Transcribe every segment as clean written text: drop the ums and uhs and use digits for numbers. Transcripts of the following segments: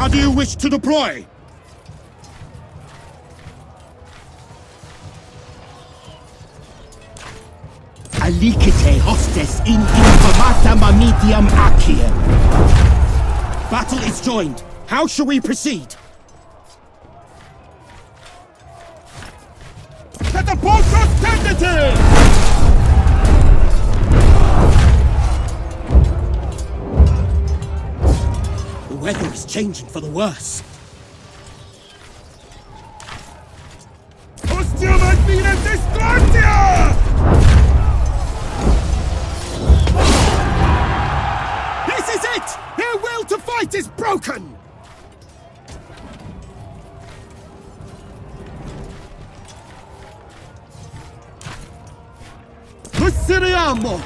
How do you wish to deploy? Alicite hostes in informata mamitiam aciem. Battle is joined. How shall we proceed? Catapultus tendite! The weather is changing for the worse. Ostium admina destructia! This is it! Their will to fight is broken! Proseguiamo!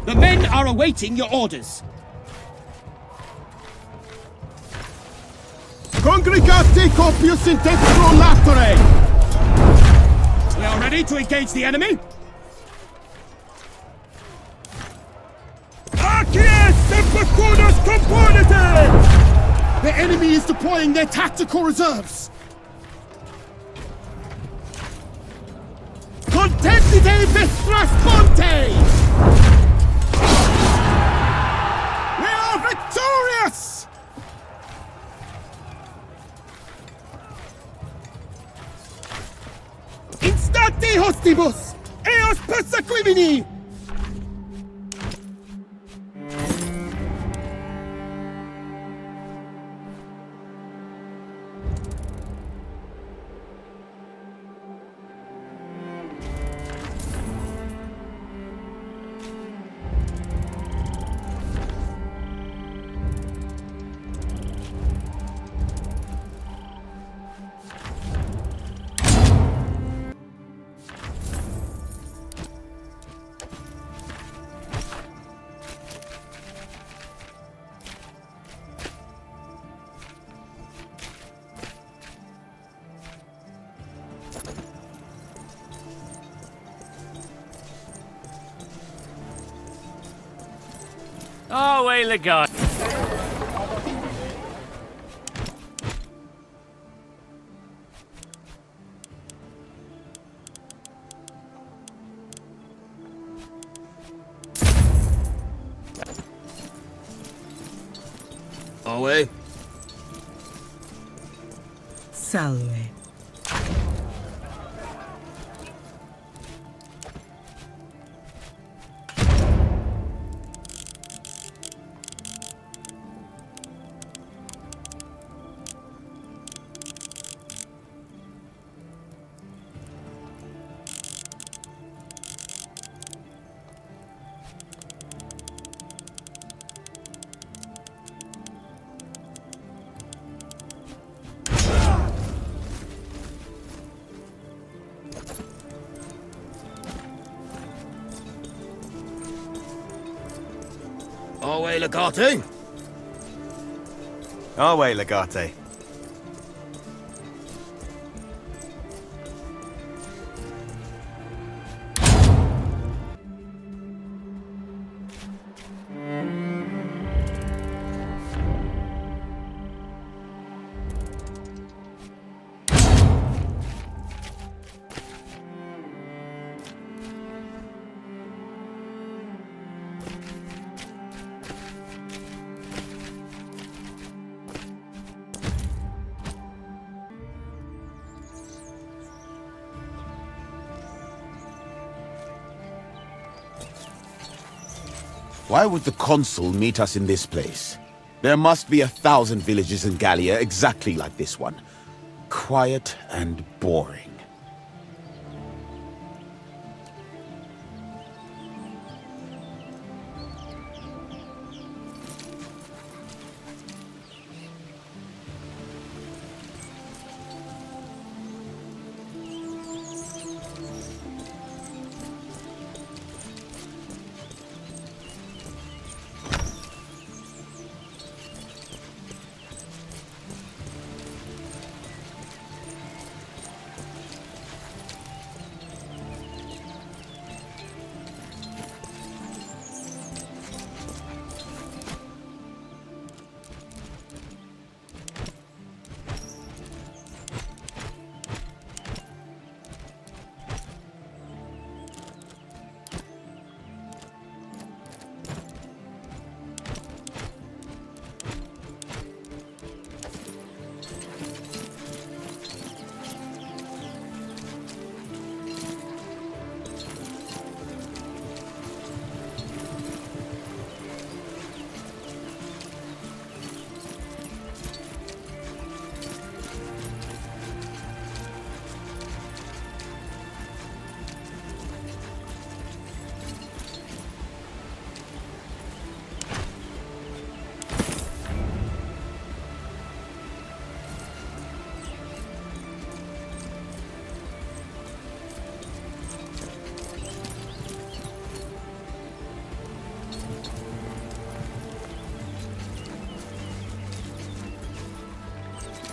The men are awaiting your orders. Congregate copius in dextro latore! We are ready to engage the enemy. Acies sempercunus componite! The enemy is deploying their tactical reserves. Contendite vestras ponte! Victorious! Instate hostibus! Eos persequimini! Oh, way legate. Away. Salve. Away, legate. Our way, Legate. Why would the consul meet us in this place? There must be 1,000 villages in Gallia exactly like this one. Quiet and boring.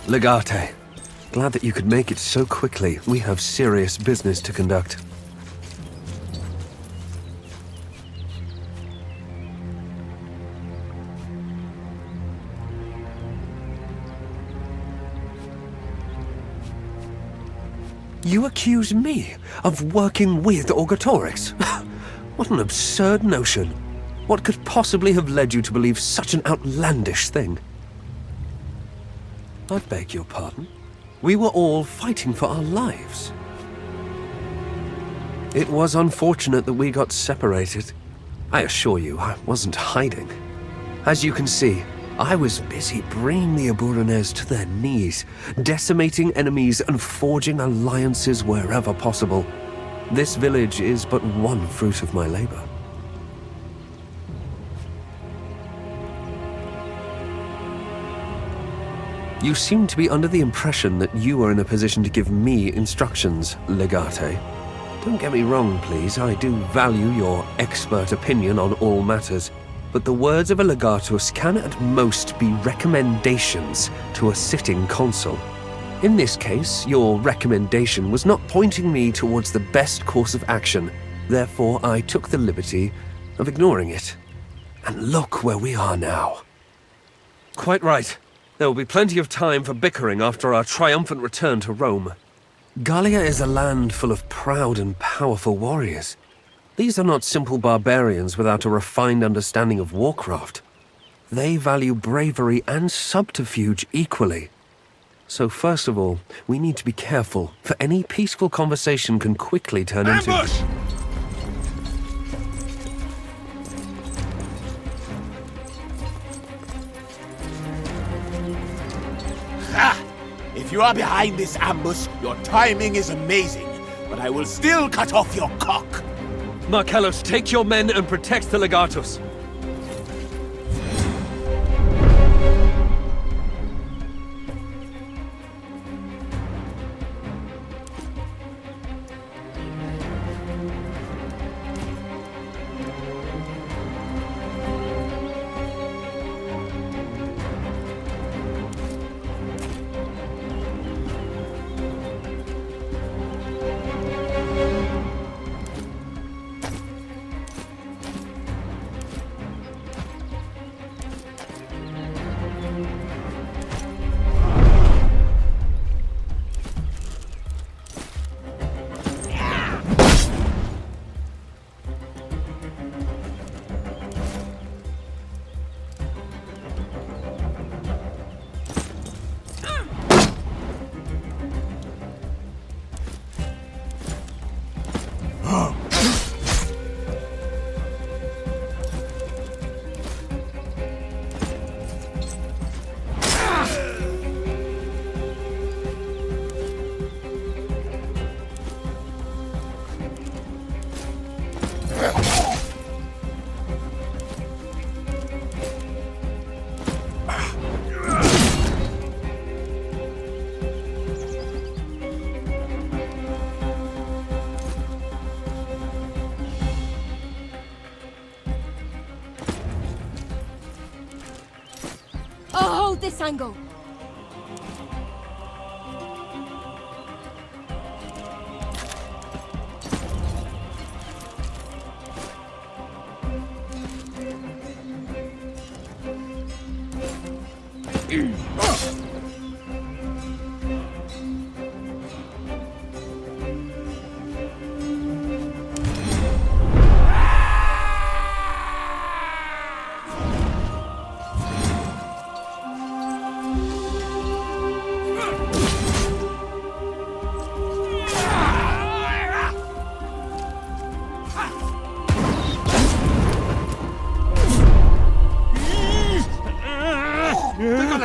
Legate, glad that you could make it so quickly. We have serious business to conduct. You accuse me of working with Orgetorix? What an absurd notion. What could possibly have led you to believe such an outlandish thing? I beg your pardon? We were all fighting for our lives. It was unfortunate that we got separated. I assure you, I wasn't hiding. As you can see, I was busy bringing the Eburones to their knees, decimating enemies and forging alliances wherever possible. This village is but one fruit of my labor. You seem to be under the impression that you are in a position to give me instructions, Legate. Don't get me wrong, please. I do value your expert opinion on all matters, but the words of a legatus can at most be recommendations to a sitting consul. In this case, your recommendation was not pointing me towards the best course of action. Therefore, I took the liberty of ignoring it. And look where we are now. Quite right. There will be plenty of time for bickering after our triumphant return to Rome. Gallia is a land full of proud and powerful warriors. These are not simple barbarians without a refined understanding of warcraft. They value bravery and subterfuge equally. So first of all, we need to be careful, for any peaceful conversation can quickly turn into... Ambush! If you are behind this ambush, your timing is amazing, but I will still cut off your cock. Marcellus, take your men and protect the legatus. this angle.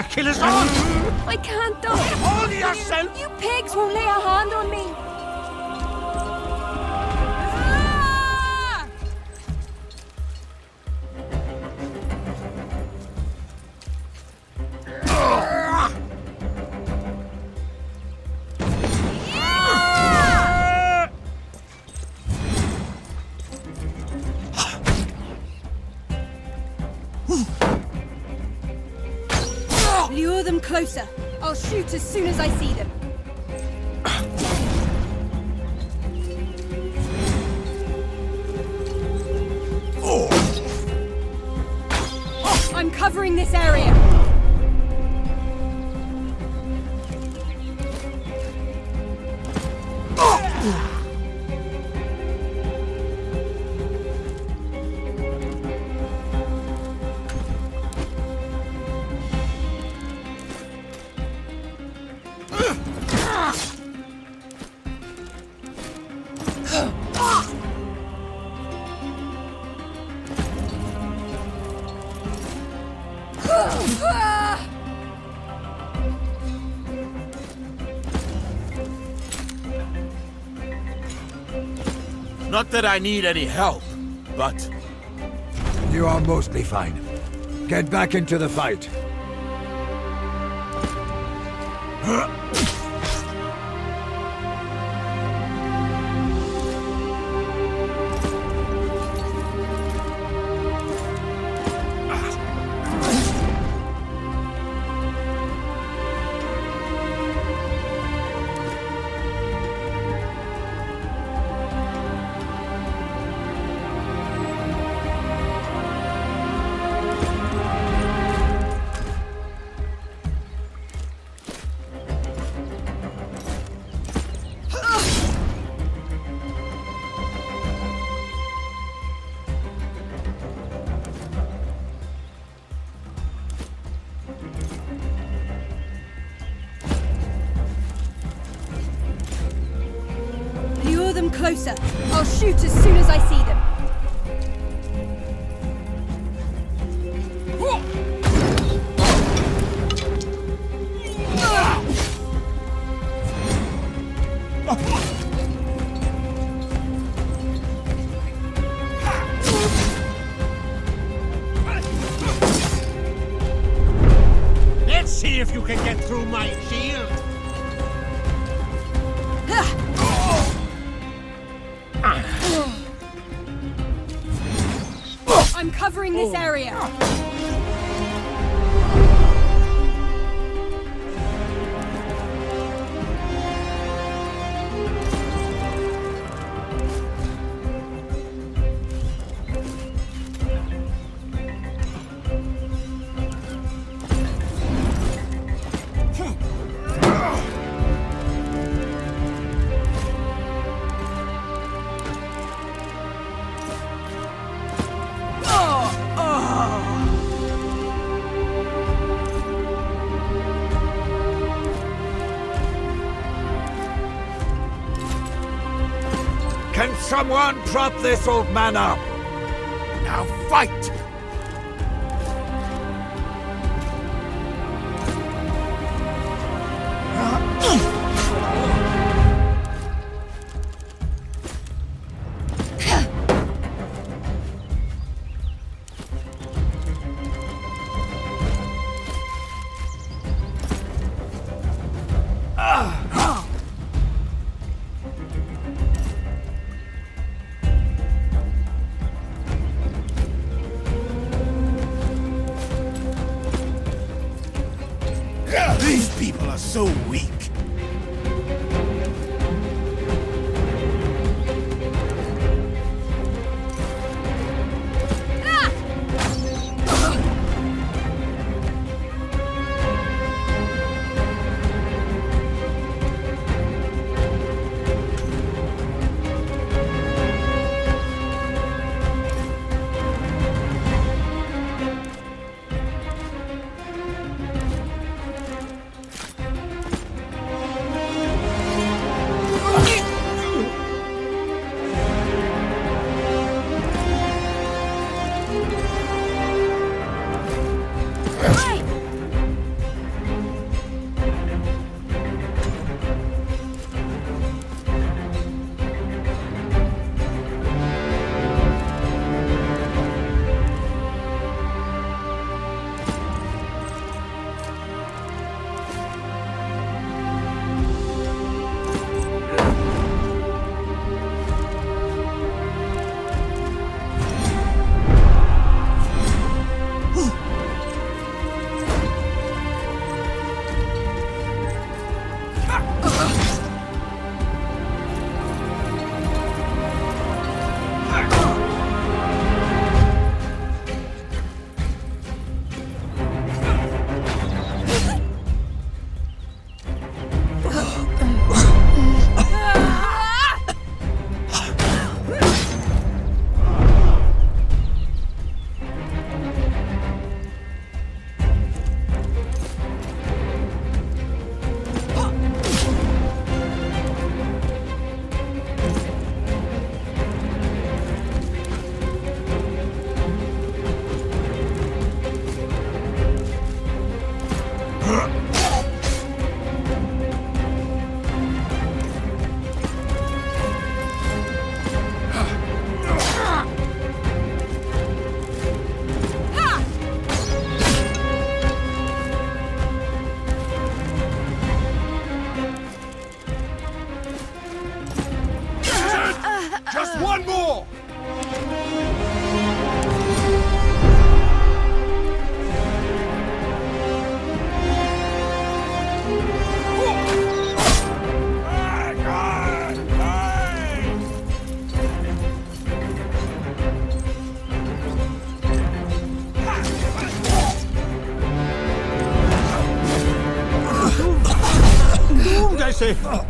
Kill us all! I can't though! Hold yourself! You pigs won't lay a hand on me! Lure them closer. I'll shoot as soon as I see them. I'm covering this area. Not that I need any help, but... You are mostly fine. Get back into the fight. Closer. I'll shoot as soon as I see them. Let's see if you can get through my shield. I'm covering this area. Can someone prop this old man up? Now fight! So weak. say.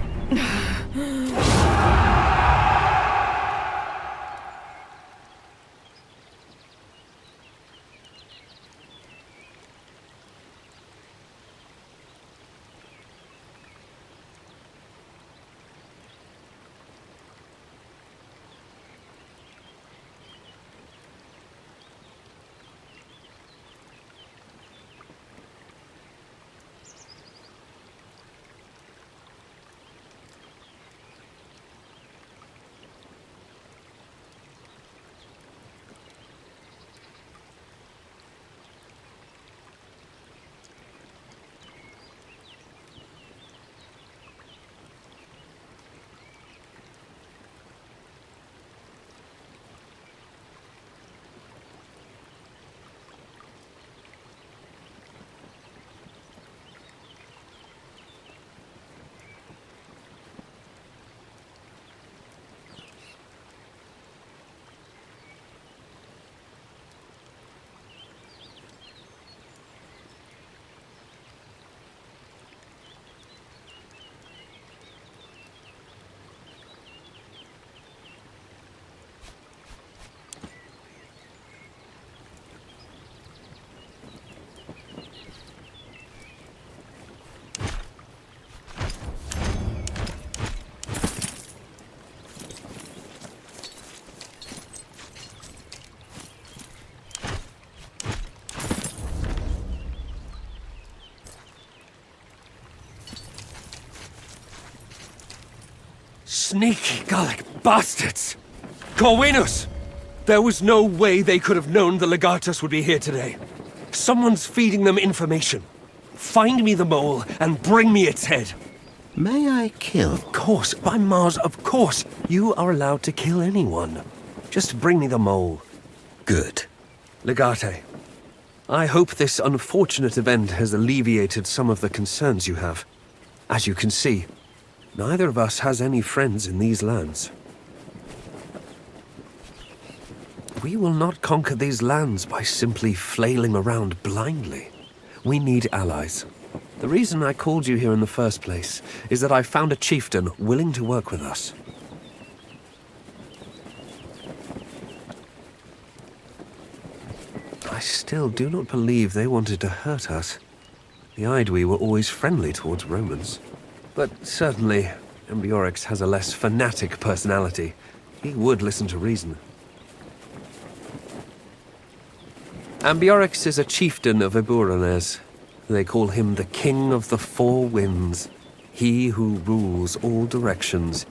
Sneaky Gallic bastards! Corvinus! There was no way they could have known the Legatus would be here today. Someone's feeding them information. Find me the mole and bring me its head. May I kill? Of course, by Mars, of course. You are allowed to kill anyone. Just bring me the mole. Good. Legate, I hope this unfortunate event has alleviated some of the concerns you have. As you can see, neither of us has any friends in these lands. We will not conquer these lands by simply flailing around blindly. We need allies. The reason I called you here in the first place is that I found a chieftain willing to work with us. I still do not believe they wanted to hurt us. The Aedui were always friendly towards Romans. But certainly, Ambiorix has a less fanatic personality. He would listen to reason. Ambiorix is a chieftain of Eburones. They call him the King of the Four Winds. He who rules all directions.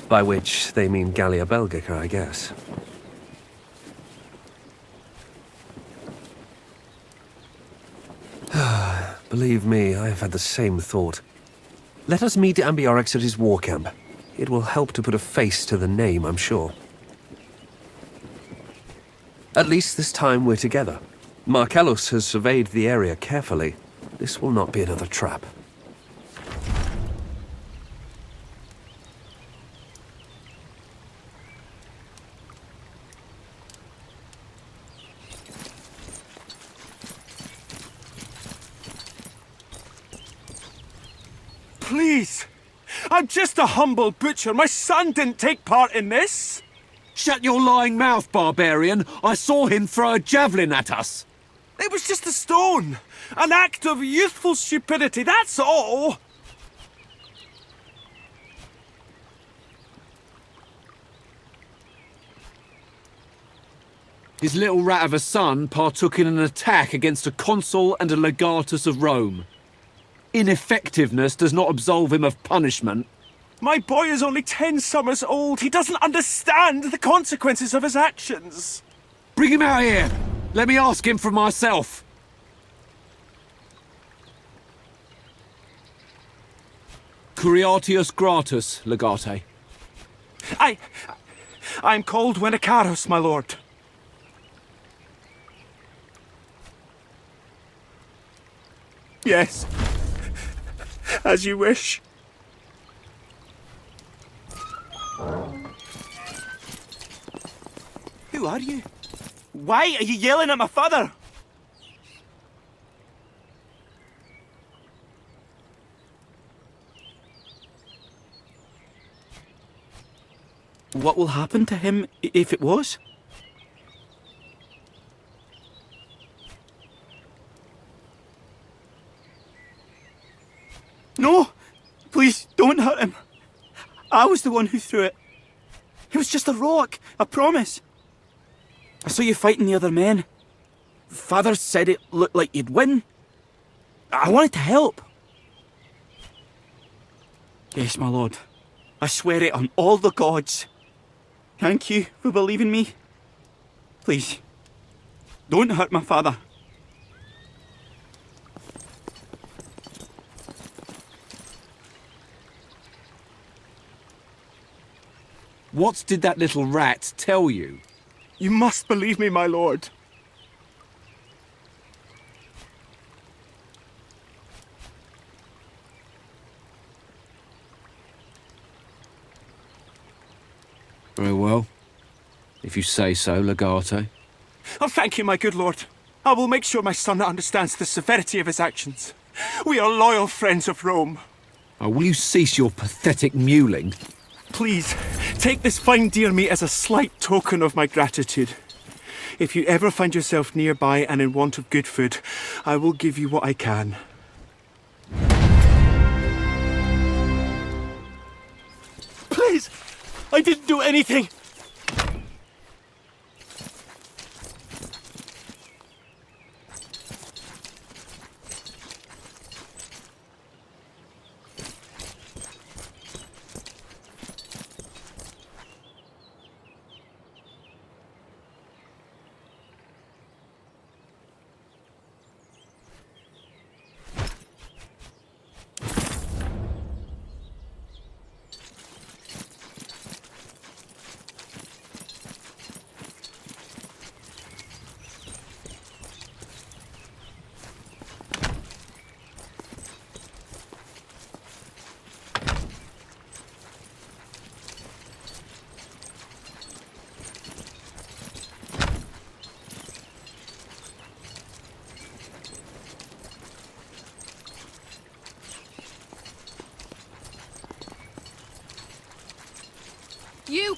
By which they mean Gallia Belgica, I guess. Believe me, I have had the same thought. Let us meet Ambiorix at his war camp. It will help to put a face to the name, I'm sure. At least this time we're together. Marcellus has surveyed the area carefully. This will not be another trap. Please! I'm just a humble butcher. My son didn't take part in this. Shut your lying mouth, barbarian. I saw him throw a javelin at us. It was just a stone. An act of youthful stupidity, that's all. His little rat of a son partook in an attack against a consul and a legatus of Rome. Ineffectiveness does not absolve him of punishment. My boy is only 10 summers old. He doesn't understand the consequences of his actions. Bring him out here. Let me ask him for myself. Curiatius gratus, legate. I'm called Venicaros, my lord. Yes. As you wish. Who are you? Why are you yelling at my father? What will happen to him if it was? No! Please, don't hurt him. I was the one who threw it. It was just a rock, I promise. I saw you fighting the other men. Father said it looked like you'd win. I wanted to help. Yes, my lord. I swear it on all the gods. Thank you for believing me. Please, don't hurt my father. What did that little rat tell you? You must believe me, my lord. Very well. If you say so, legate. Oh, thank you, my good lord. I will make sure my son understands the severity of his actions. We are loyal friends of Rome. Oh, will you cease your pathetic mewling? Please, take this fine deer meat as a slight token of my gratitude. If you ever find yourself nearby and in want of good food, I will give you what I can. Please! I didn't do anything!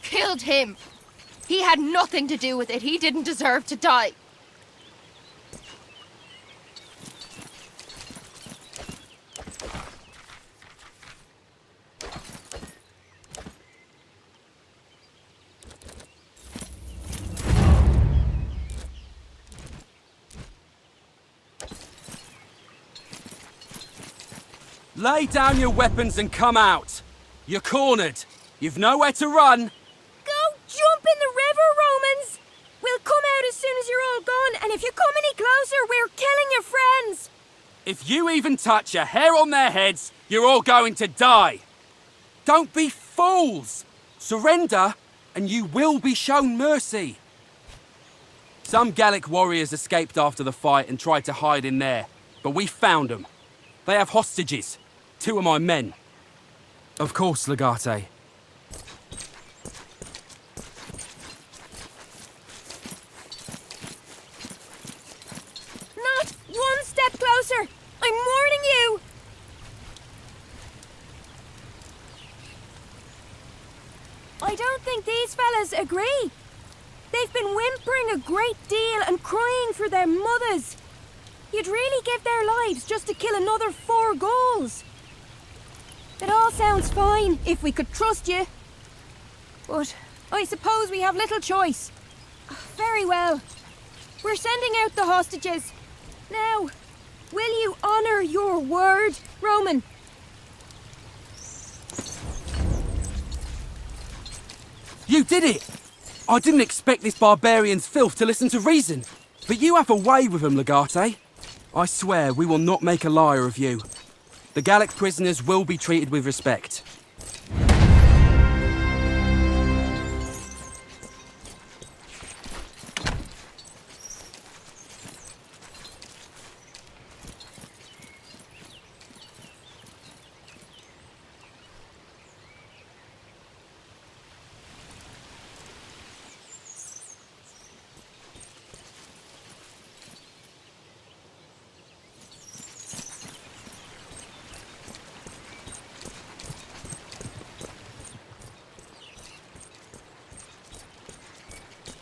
killed him. He had nothing to do with it. He didn't deserve to die. Lay down your weapons and come out. You're cornered. You've nowhere to run. Go jump in the river, Romans! We'll come out as soon as you're all gone, and if you come any closer, we're killing your friends! If you even touch a hair on their heads, you're all going to die. Don't be fools. Surrender, and you will be shown mercy. Some Gallic warriors escaped after the fight and tried to hide in there, but we found them. They have hostages. 2 of my men. Of course, Legate. Not one step closer! I'm warning you! I don't think these fellas agree. They've been whimpering a great deal and crying for their mothers. You'd really give their lives just to kill another 4 ghouls. It all sounds fine if we could trust you. But I suppose we have little choice. Very well. We're sending out the hostages. Now, will you honor your word, Roman? You did it! I didn't expect this barbarian's filth to listen to reason. But you have a way with him, Legate. I swear we will not make a liar of you. The Gallic prisoners will be treated with respect.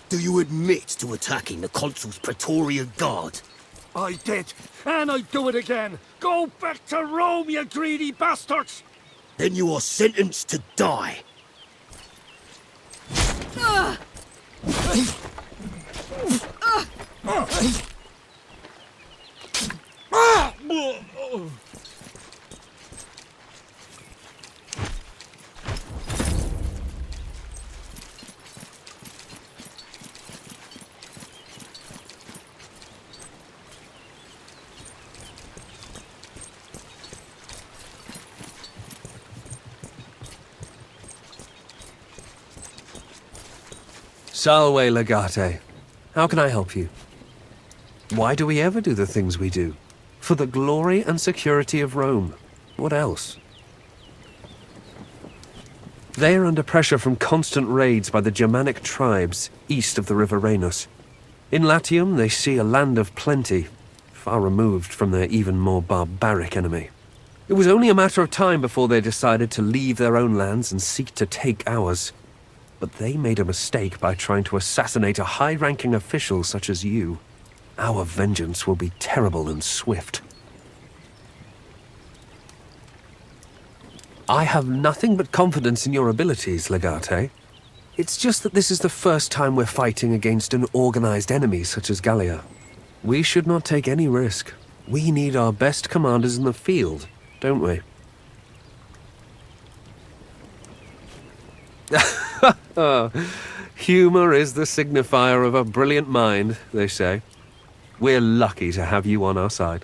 Do you admit to attacking the Consul's Praetorian Guard? I did, and I'd do it again. Go back to Rome, you greedy bastards! Then you are sentenced to die. Salve, Legate. How can I help you? Why do we ever do the things we do? For the glory and security of Rome. What else? They are under pressure from constant raids by the Germanic tribes east of the River Rhenus. In Latium, they see a land of plenty, far removed from their even more barbaric enemy. It was only a matter of time before they decided to leave their own lands and seek to take ours. But they made a mistake by trying to assassinate a high-ranking official such as you. Our vengeance will be terrible and swift. I have nothing but confidence in your abilities, Legate. It's just that this is the first time we're fighting against an organized enemy such as Gallia. We should not take any risk. We need our best commanders in the field, don't we? Humor is the signifier of a brilliant mind, they say. We're lucky to have you on our side.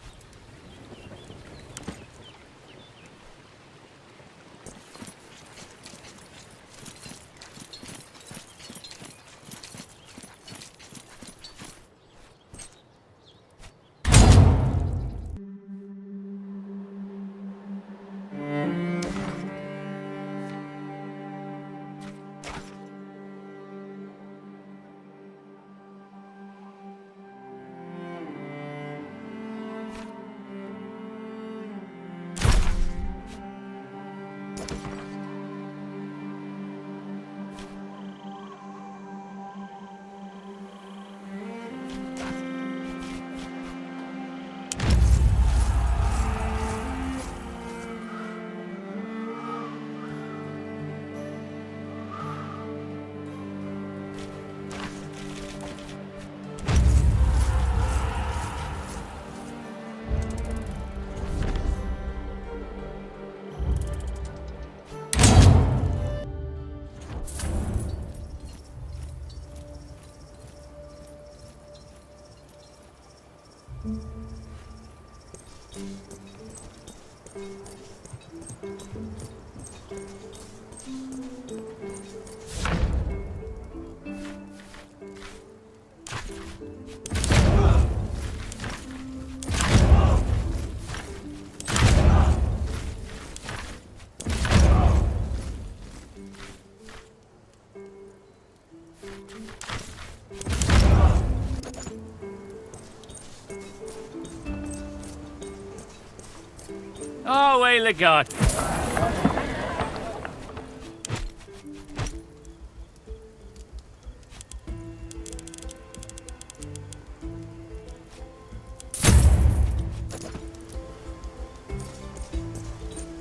Oh, way legat.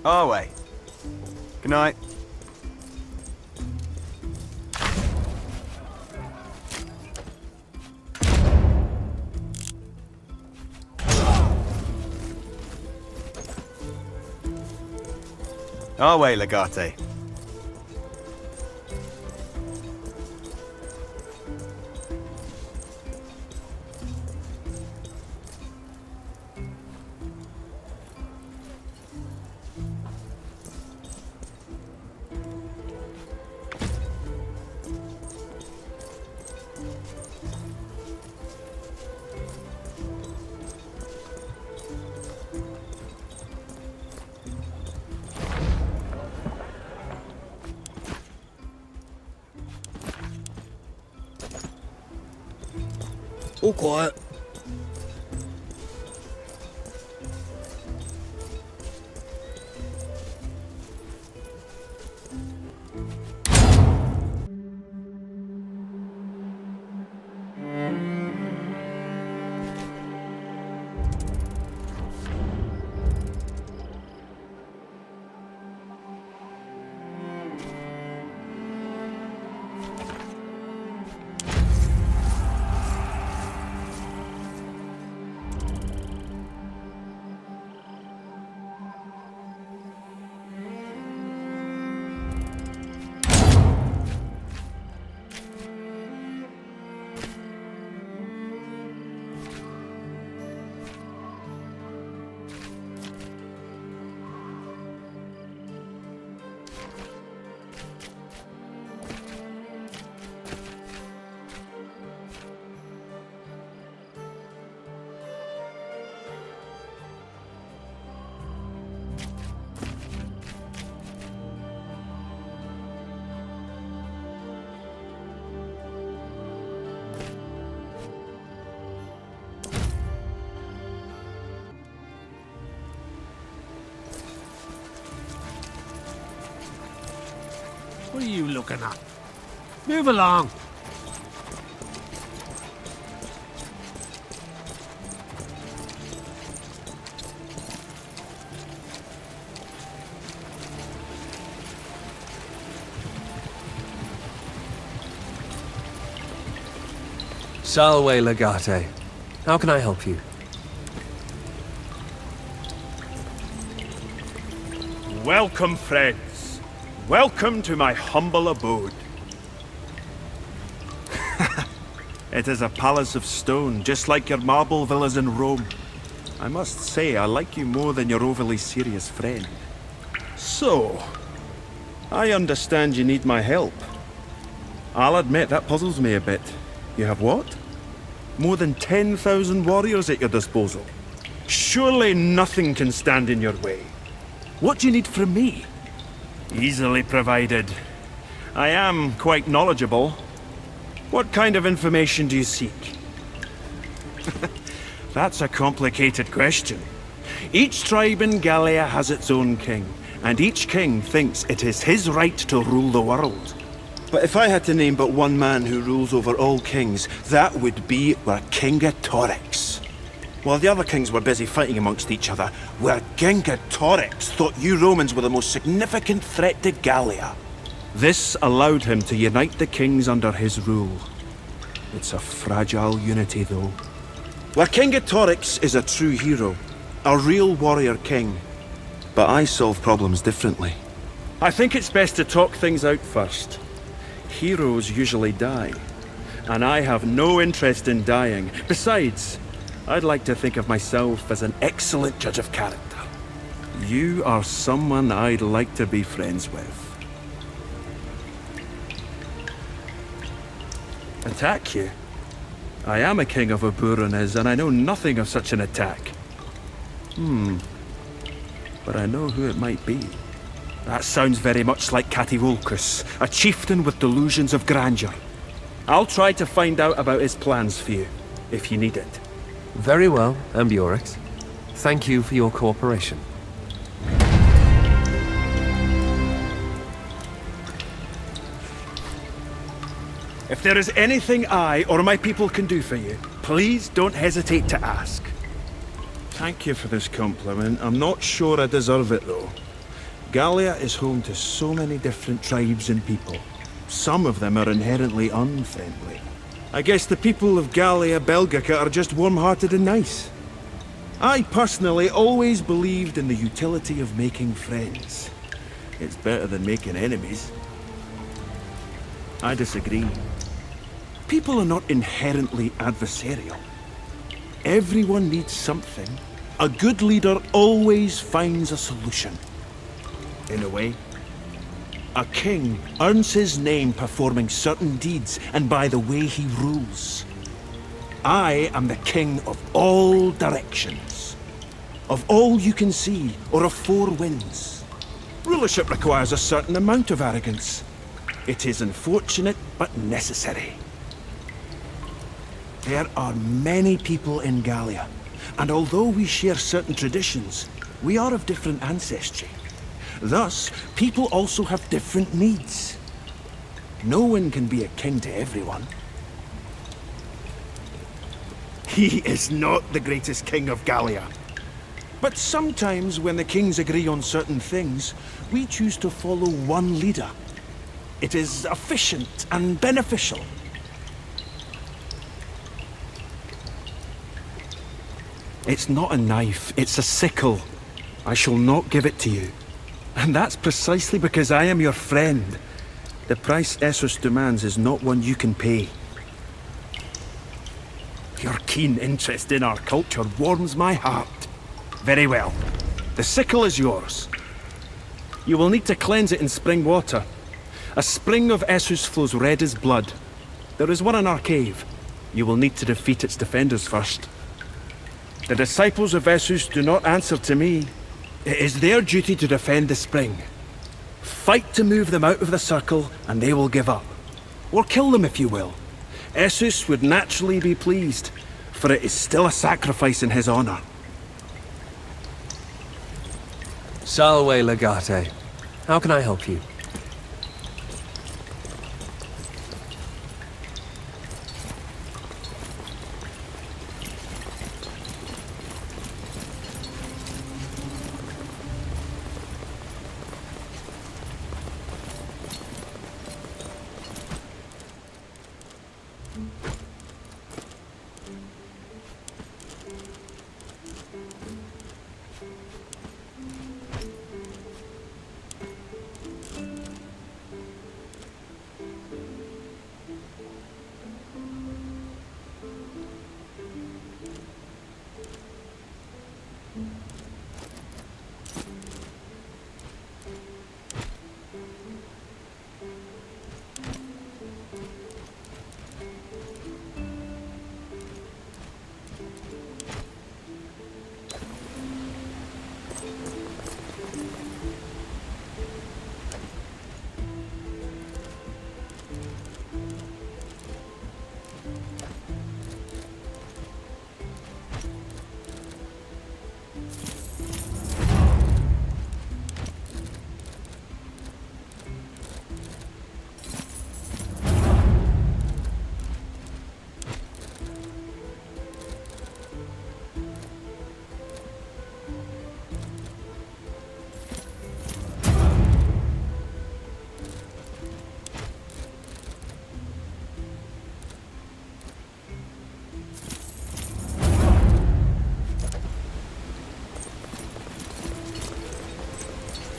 Our way. Good night. Our way, Legate. All quiet. What are you looking at? Move along. Salve, Legate. How can I help you? Welcome, friends. Welcome to my humble abode. It is a palace of stone, just like your marble villas in Rome. I must say, I like you more than your overly serious friend. So, I understand you need my help. I'll admit that puzzles me a bit. You have what? More than 10,000 warriors at your disposal. Surely nothing can stand in your way. What do you need from me? Easily provided. I am quite knowledgeable. What kind of information do you seek? That's a complicated question. Each tribe in Gallia has its own king, and each king thinks it is his right to rule the world. But if I had to name but one man who rules over all kings, that would be Vercingetorix. While the other kings were busy fighting amongst each other, Vercingetorix thought you Romans were the most significant threat to Gallia. This allowed him to unite the kings under his rule. It's a fragile unity, though. Vercingetorix is a true hero, a real warrior king. But I solve problems differently. I think it's best to talk things out first. Heroes usually die, and I have no interest in dying. Besides, I'd like to think of myself as an excellent judge of character. You are someone I'd like to be friends with. Attack you? I am a king of Eburones, and I know nothing of such an attack. But I know who it might be. That sounds very much like Cativulcus, a chieftain with delusions of grandeur. I'll try to find out about his plans for you, if you need it. Very well, Ambiorix. Thank you for your cooperation. If there is anything I or my people can do for you, please don't hesitate to ask. Thank you for this compliment. I'm not sure I deserve it, though. Gallia is home to so many different tribes and people. Some of them are inherently unfriendly. I guess the people of Gallia Belgica are just warm-hearted and nice. I personally always believed in the utility of making friends. It's better than making enemies. I disagree. People are not inherently adversarial. Everyone needs something. A good leader always finds a solution. In a way, a king earns his name performing certain deeds and by the way he rules. I am the king of all directions. Of all you can see, or of four winds. Rulership requires a certain amount of arrogance. It is unfortunate, but necessary. There are many people in Gallia, and although we share certain traditions, we are of different ancestry. Thus, people also have different needs. No one can be a king to everyone. He is not the greatest king of Gallia. But sometimes when the kings agree on certain things, we choose to follow one leader. It is efficient and beneficial. It's not a knife, it's a sickle. I shall not give it to you. And that's precisely because I am your friend. The price Esus demands is not one you can pay. Your keen interest in our culture warms my heart. Very well. The sickle is yours. You will need to cleanse it in spring water. A spring of Esus flows red as blood. There is one in our cave. You will need to defeat its defenders first. The disciples of Esus do not answer to me. It is their duty to defend the spring. Fight to move them out of the circle, and they will give up. Or kill them if you will. Esus would naturally be pleased, for it is still a sacrifice in his honor. Salve, Legate. How can I help you?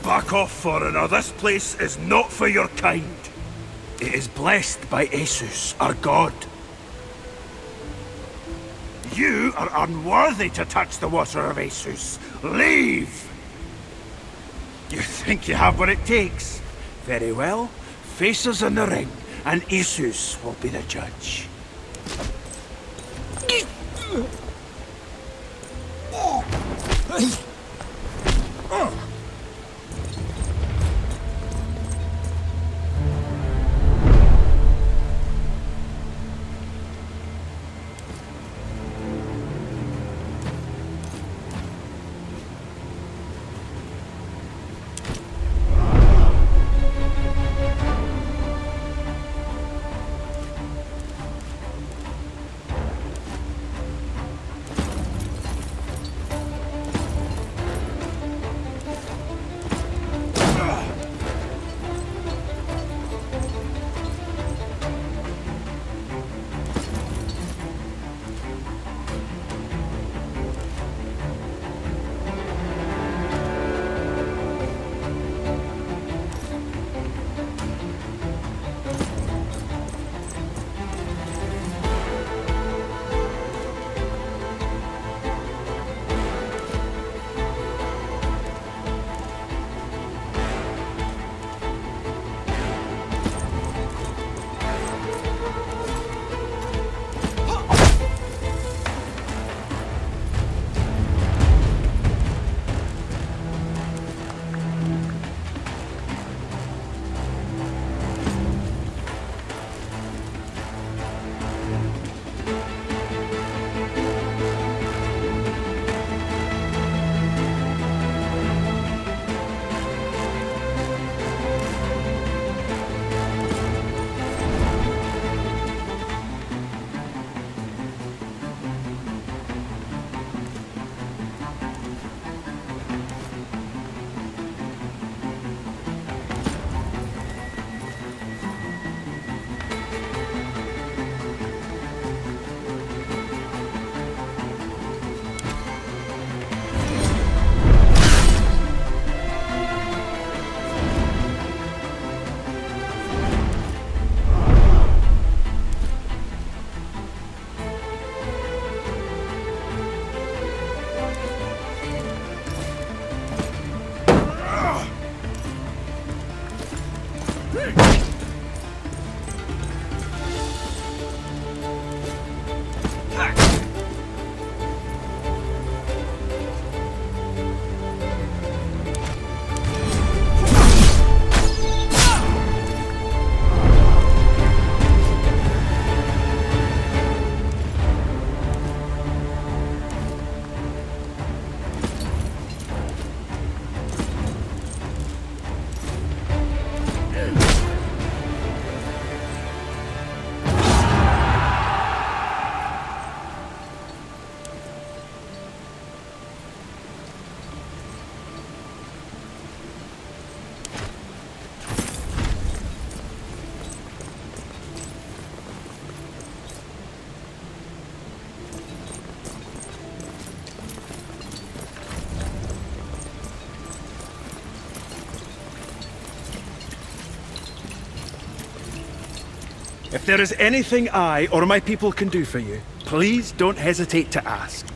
Back off, foreigner. This place is not for your kind. It is blessed by Esus, our god. You are unworthy to touch the water of Esus. Leave! You think you have what it takes? Very well. Face us in the ring, and Esus will be the judge. If there is anything I or my people can do for you, please don't hesitate to ask.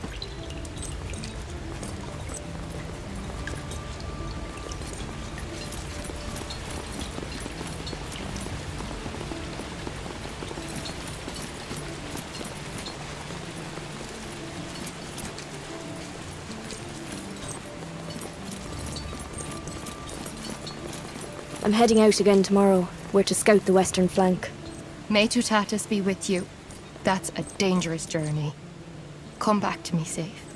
I'm heading out again tomorrow. We're to scout the western flank. May Tutatis be with you. That's a dangerous journey. Come back to me safe.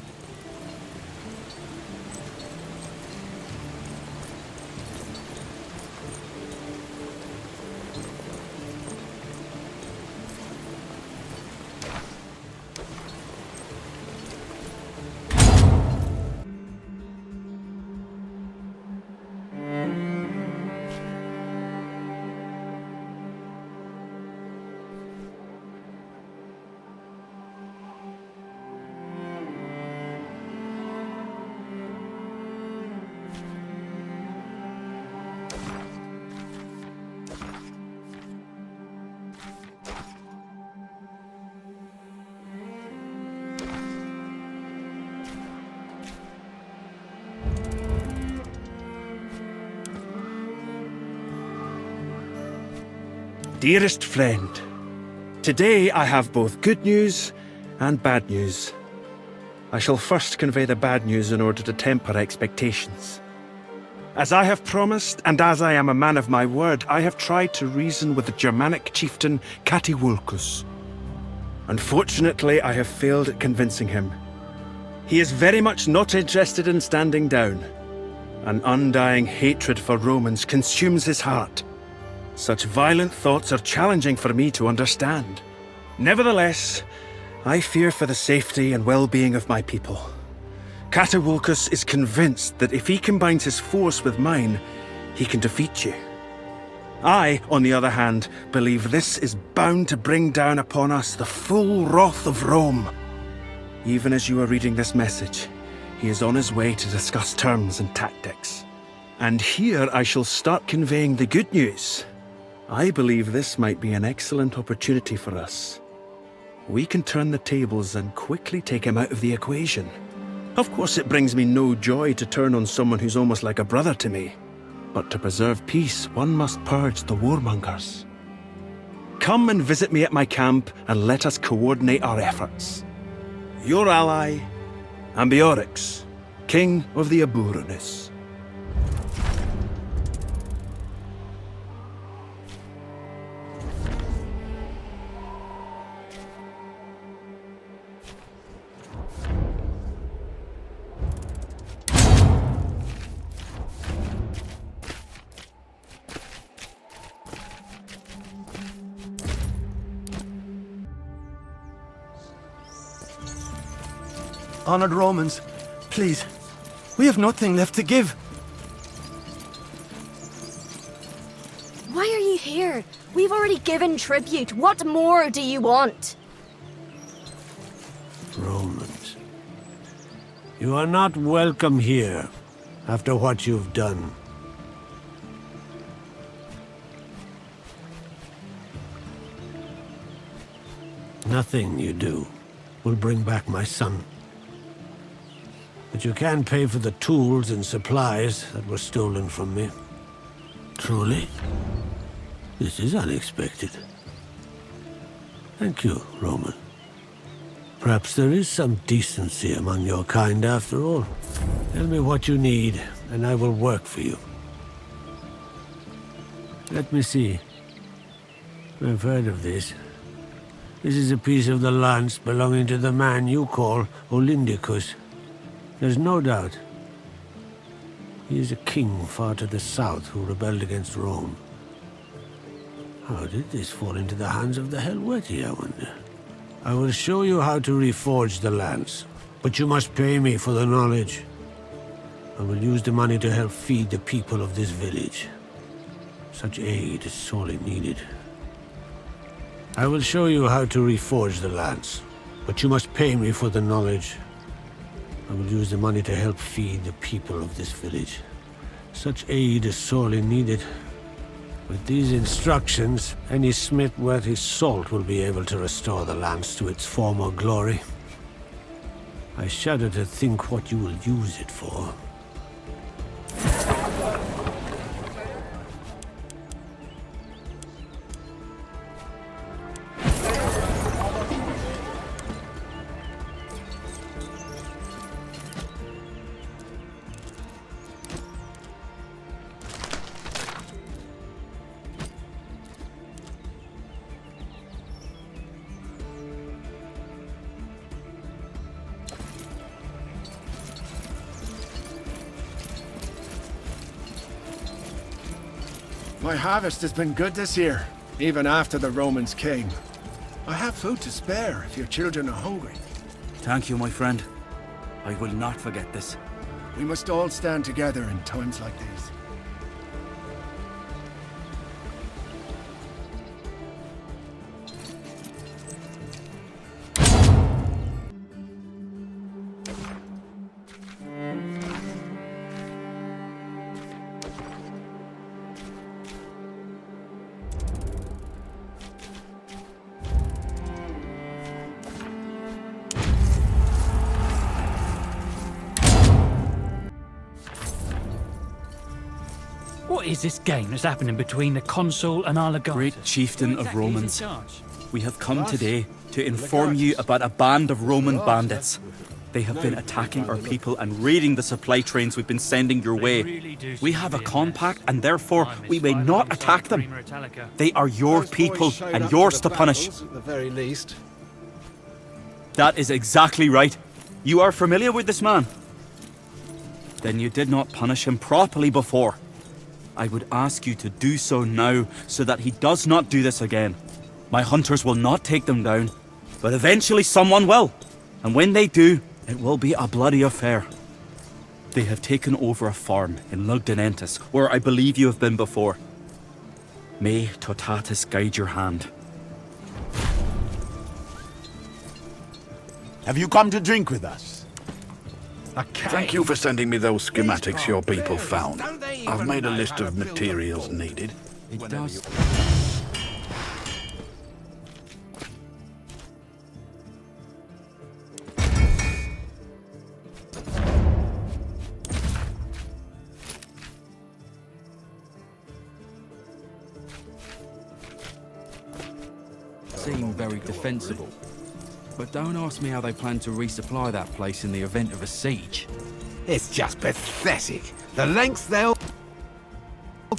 Dearest friend, today I have both good news and bad news. I shall first convey the bad news in order to temper expectations. As I have promised, and as I am a man of my word, I have tried to reason with the Germanic chieftain Catiwulcus. Unfortunately, I have failed at convincing him. He is very much not interested in standing down. An undying hatred for Romans consumes his heart. Such violent thoughts are challenging for me to understand. Nevertheless, I fear for the safety and well-being of my people. Catiwulcus is convinced that if he combines his force with mine, he can defeat you. I, on the other hand, believe this is bound to bring down upon us the full wrath of Rome. Even as you are reading this message, he is on his way to discuss terms and tactics. And here I shall start conveying the good news. I believe this might be an excellent opportunity for us. We can turn the tables and quickly take him out of the equation. Of course, it brings me no joy to turn on someone who's almost like a brother to me. But to preserve peace, one must purge the warmongers. Come and visit me at my camp and let us coordinate our efforts. Your ally, Ambiorix, King of the Eburones. Honored Romans, please, we have nothing left to give. Why are you here? We've already given tribute. What more do you want? Romans, you are not welcome here after what you've done. Nothing you do will bring back my son. But you can pay for the tools and supplies that were stolen from me. Truly, this is unexpected. Thank you, Roman. Perhaps there is some decency among your kind after all. Tell me what you need, and I will work for you. Let me see. I've heard of this. This is a piece of the lance belonging to the man you call Olyndicus. There's no doubt. He is a king far to the south who rebelled against Rome. How did this fall into the hands of the Helvetii, I wonder? I will show you how to reforge the lance, but you must pay me for the knowledge. I will use the money to help feed the people of this village. Such aid is sorely needed. I will show you how to reforge the lance, but you must pay me for the knowledge. I will use the money to help feed the people of this village. Such aid is sorely needed. With these instructions, any smith worth his salt will be able to restore the lance to its former glory. I shudder to think what you will use it for. My harvest has been good this year, even after the Romans came. I have food to spare if your children are hungry. Thank you, my friend. I will not forget this. We must all stand together in times like these. What is this game that's happening between the consul and our legatus? Great chieftain of Romans, we have come today to inform you about a band of Roman bandits. They have been attacking our people and raiding the supply trains we've been sending your way. We have a compact and therefore we may not attack them. They are your people and yours to punish. At the very least. That is exactly right. You are familiar with this man? Then you did not punish him properly before. I would ask you to do so now so that he does not do this again. My hunters will not take them down, but eventually someone will. And when they do, it will be a bloody affair. They have taken over a farm in Lugdunensis, where I believe you have been before. May Totatus guide your hand. Have you come to drink with us? Thank you for sending me those schematics your people found. I've made a list of materials needed. It does. Seem very defensible. But don't ask me how they plan to resupply that place in the event of a siege. It's just pathetic. The lengths they'll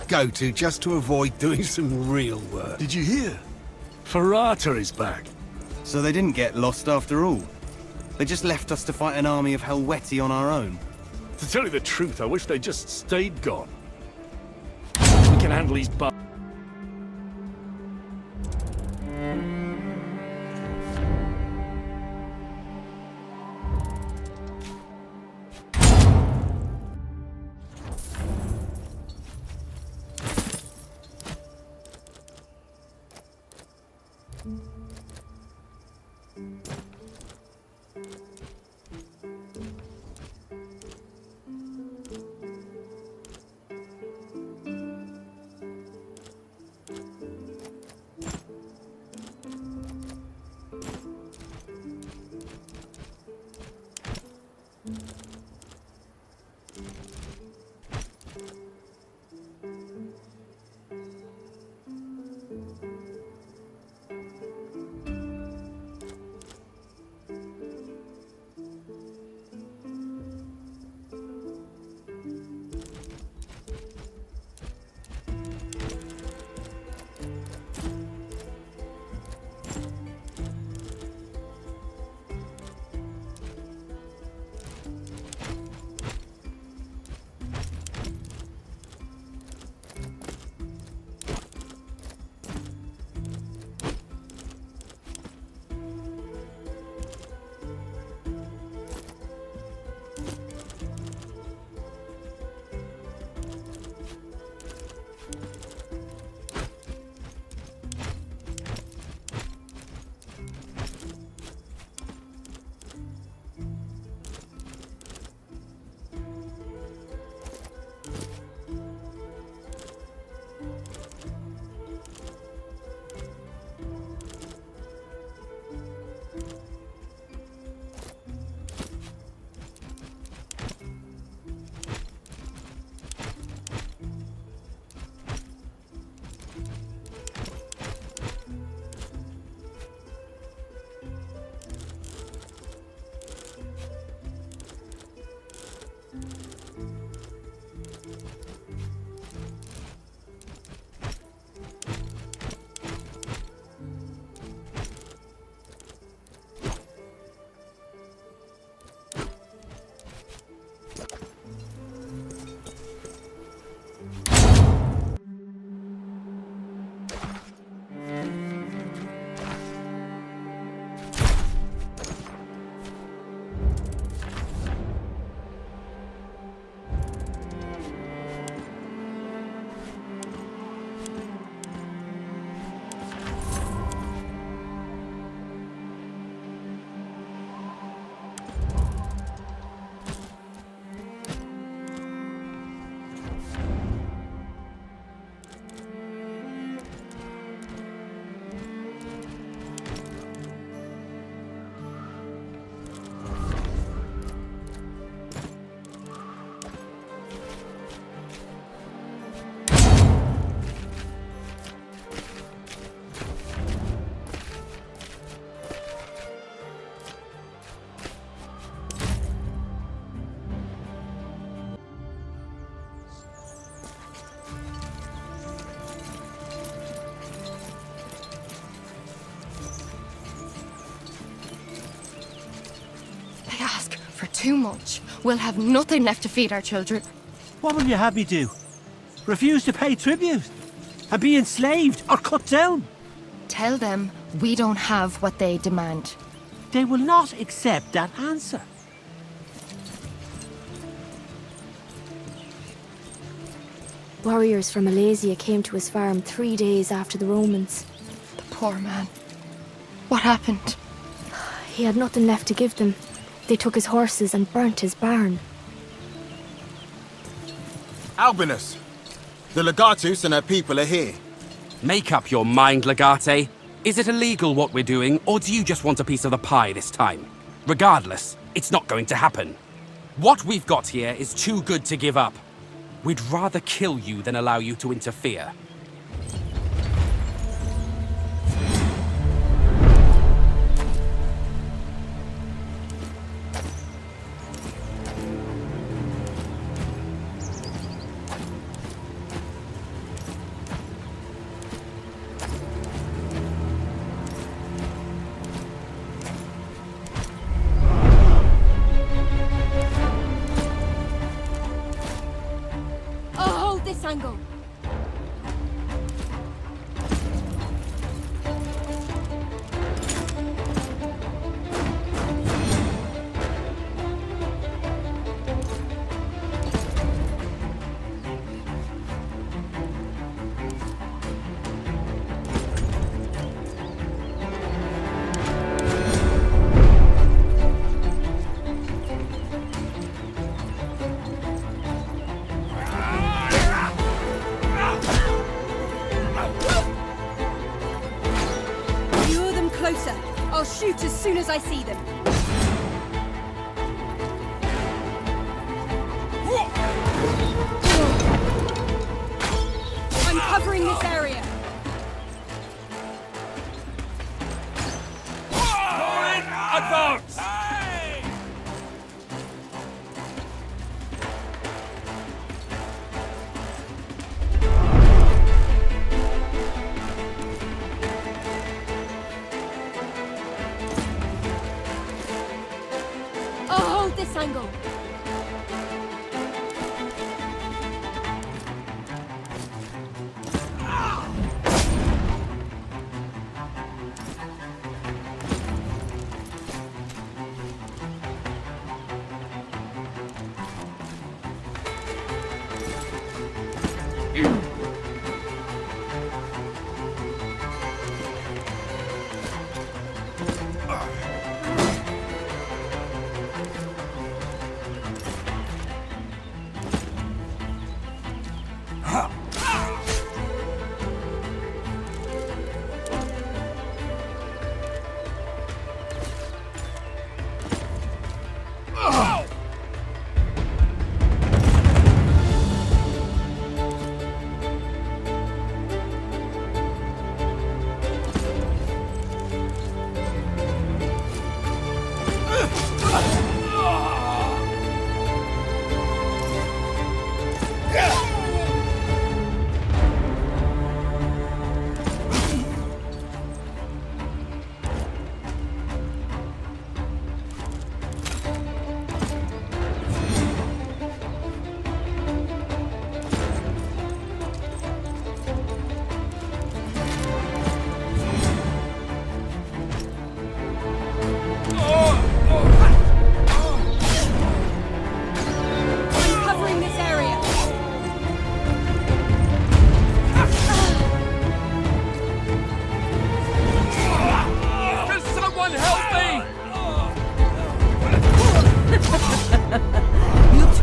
go to just to avoid doing some real work. Did you hear? Ferrata is back. So they didn't get lost after all. They just left us to fight an army of Helvetii on our own. To tell you the truth, I wish they just stayed gone. We can handle these Too much. We'll have nothing left to feed our children. What will you have me do? Refuse to pay tribute? And be enslaved or cut down? Tell them we don't have what they demand. They will not accept that answer. Warriors from Malaysia came to his farm 3 days after the Romans. The poor man. What happened? He had nothing left to give them. They took his horses and burnt his barn. Albinus! The Legatus and her people are here. Make up your mind, Legate. Is it illegal what we're doing, or do you just want a piece of the pie this time? Regardless, it's not going to happen. What we've got here is too good to give up. We'd rather kill you than allow you to interfere. Angle. I'll shoot as soon as I see them. I'm covering this area. Advance! This angle.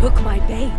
Took my bait.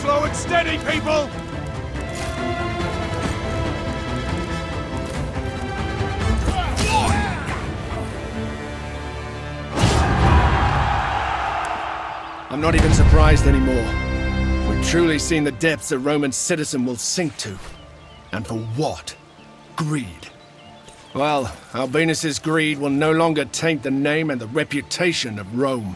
Slow and steady, people! I'm not even surprised anymore. We've truly seen the depths a Roman citizen will sink to. And for what? Greed. Well, Albinus's greed will no longer taint the name and the reputation of Rome.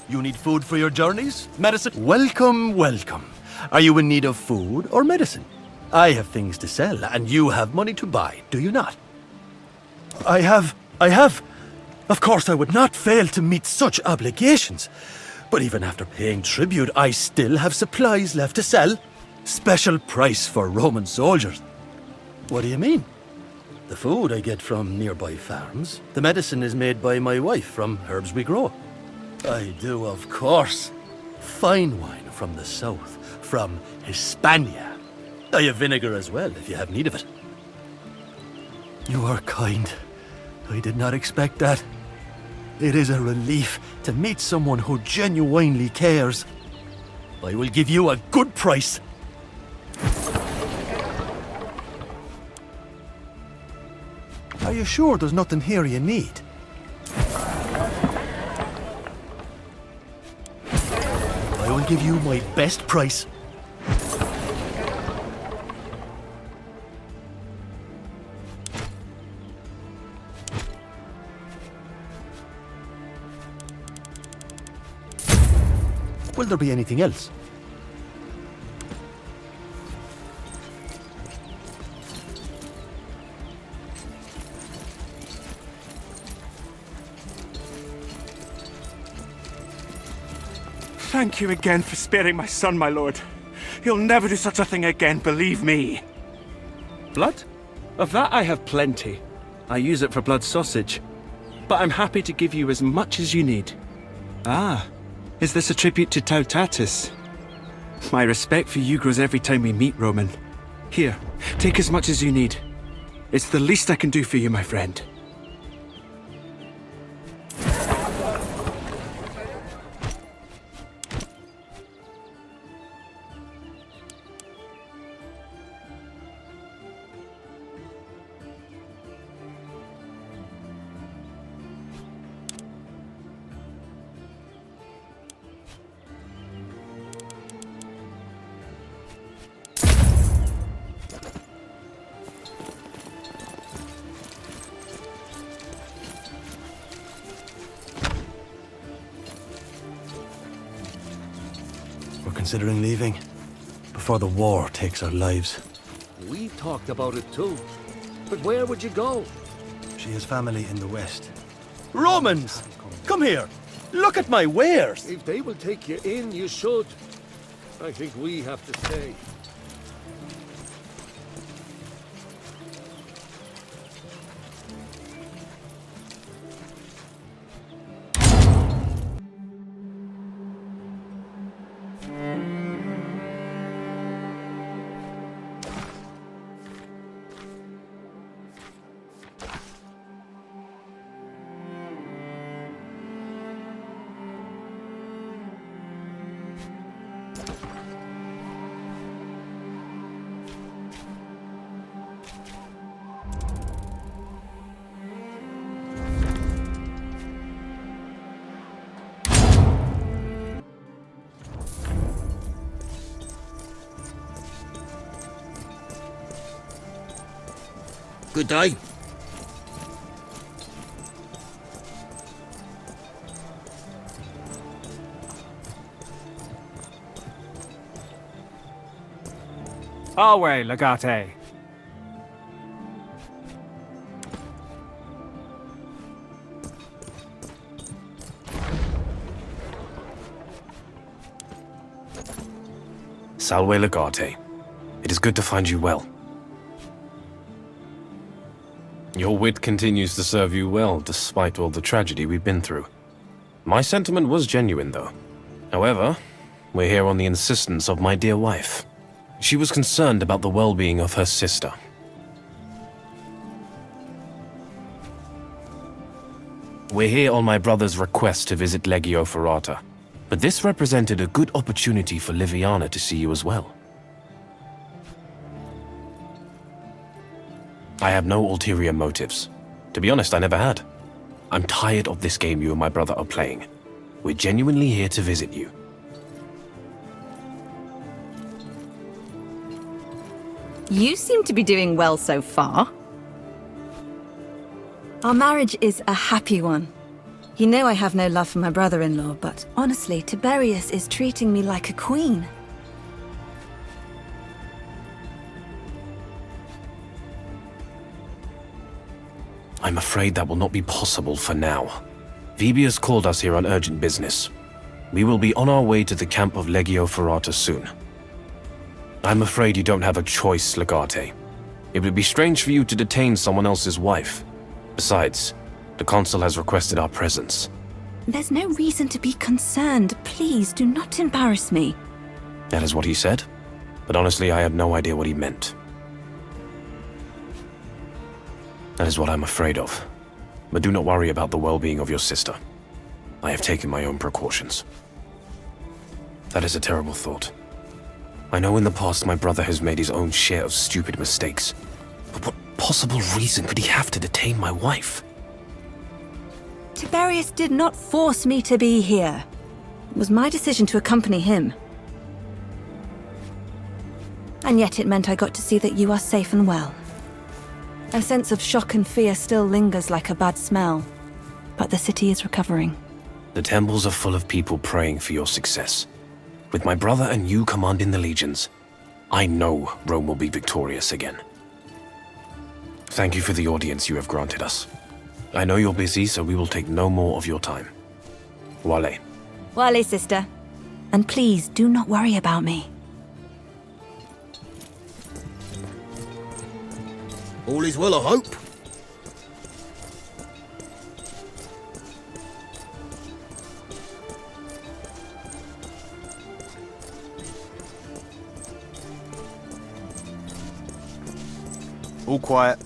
You need food for your journeys? Medicine? Welcome, welcome. Are you in need of food or medicine? I have things to sell, and you have money to buy, do you not? I have. Of course, I would not fail to meet such obligations. But even after paying tribute, I still have supplies left to sell. Special price for Roman soldiers. What do you mean? The food I get from nearby farms. The medicine is made by my wife from herbs we grow. I do, of course. Fine wine from the south, from Hispania. I have vinegar as well, if you have need of it. You are kind. I did not expect that. It is a relief to meet someone who genuinely cares. I will give you a good price. Are you sure there's nothing here you need? I will give you my best price. Will there be anything else? Thank you again for sparing my son, my lord. He'll never do such a thing again, believe me. Blood? Of that I have plenty. I use it for blood sausage. But I'm happy to give you as much as you need. Ah, is this a tribute to Tautatus? My respect for you grows every time we meet, Roman. Here, take as much as you need. It's the least I can do for you, my friend. Considering leaving before the war takes our lives. We talked about it too. But where would you go? She has family in the west. Romans! Come here! Look at my wares! If they will take you in, you should. I think we have to stay. Good day. Our way, Legate. Salve Legate. It is good to find you well. Your wit continues to serve you well, despite all the tragedy we've been through. My sentiment was genuine, though. However, we're here on the insistence of my dear wife. She was concerned about the well-being of her sister. We're here on my brother's request to visit Legio Ferrata, but this represented a good opportunity for Liviana to see you as well. I have no ulterior motives. To be honest, I never had. I'm tired of this game you and my brother are playing. We're genuinely here to visit you. You seem to be doing well so far. Our marriage is a happy one. You know I have no love for my brother-in-law, but honestly, Tiberius is treating me like a queen. I'm afraid that will not be possible for now. Vibius called us here on urgent business. We will be on our way to the camp of Legio Ferrata soon. I'm afraid you don't have a choice, Legate. It would be strange for you to detain someone else's wife. Besides, the consul has requested our presence. There's no reason to be concerned. Please, do not embarrass me. That is what he said, but honestly, I have no idea what he meant. That is what I'm afraid of. But do not worry about the well-being of your sister. I have taken my own precautions. That is a terrible thought. I know in the past my brother has made his own share of stupid mistakes. But what possible reason could he have to detain my wife? Tiberius did not force me to be here. It was my decision to accompany him. And yet it meant I got to see that you are safe and well. A sense of shock and fear still lingers like a bad smell, but the city is recovering. The temples are full of people praying for your success. With my brother and you commanding the legions, I know Rome will be victorious again. Thank you for the audience you have granted us. I know you're busy, so we will take no more of your time. Wale. Wale, sister. And please, do not worry about me. All is well, I hope. All quiet.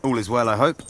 All is well, I hope.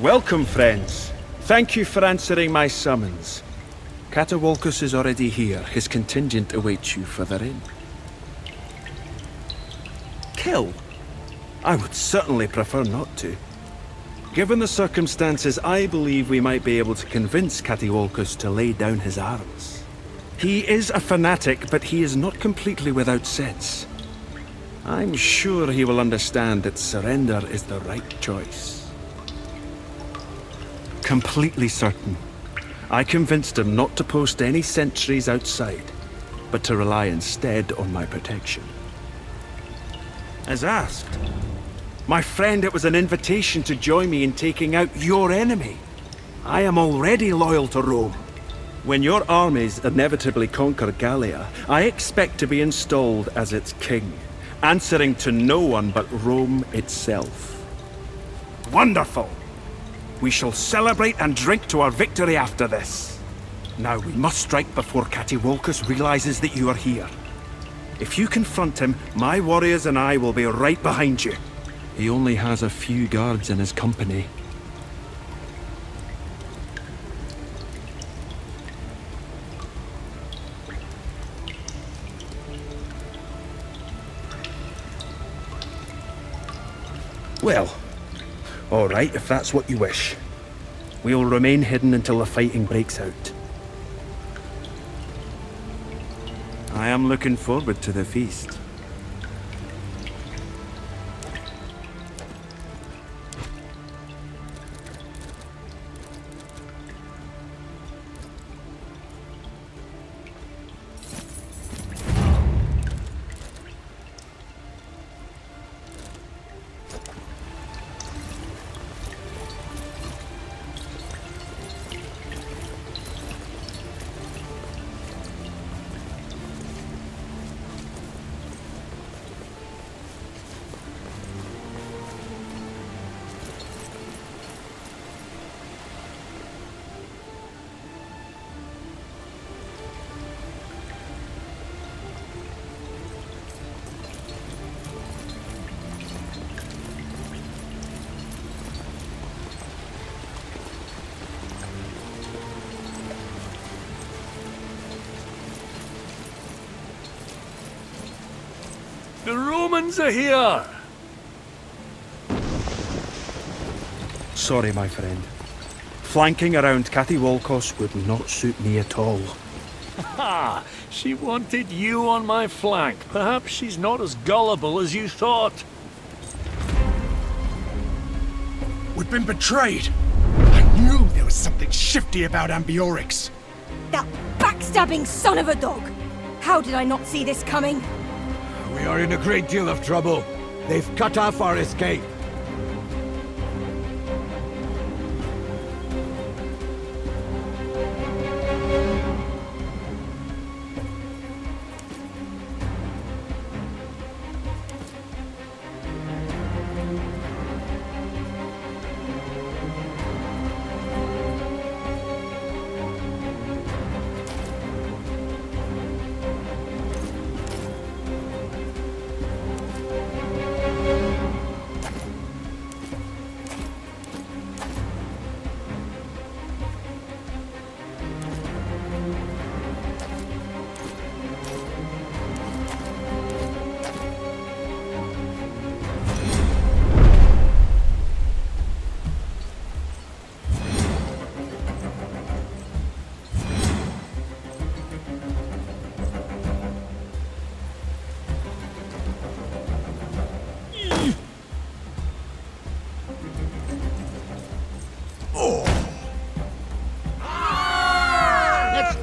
Welcome, friends. Thank you for answering my summons. Catawalcus is already here. His contingent awaits you further in. Kill? I would certainly prefer not to. Given the circumstances, I believe we might be able to convince Catawalcus to lay down his arms. He is a fanatic, but he is not completely without sense. I'm sure he will understand that surrender is the right choice. Completely certain. I convinced him not to post any sentries outside, but to rely instead on my protection. As asked, my friend, it was an invitation to join me in taking out your enemy. I am already loyal to Rome. When your armies inevitably conquer Gallia, I expect to be installed as its king, answering to no one but Rome itself. Wonderful! We shall celebrate and drink to our victory after this. Now we must strike before Catawalcus realizes that you are here. If you confront him, my warriors and I will be right behind you. He only has a few guards in his company. Well, all right, if that's what you wish. We will remain hidden until the fighting breaks out. I am looking forward to the feast. The Romans are here! Sorry, my friend. Flanking around Cathy Walcos would not suit me at all. Ha! She wanted you on my flank. Perhaps she's not as gullible as you thought. We've been betrayed! I knew there was something shifty about Ambiorix. That backstabbing son of a dog! How did I not see this coming? We are in a great deal of trouble. They've cut off our escape.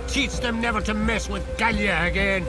Teach them never to mess with Gallia again.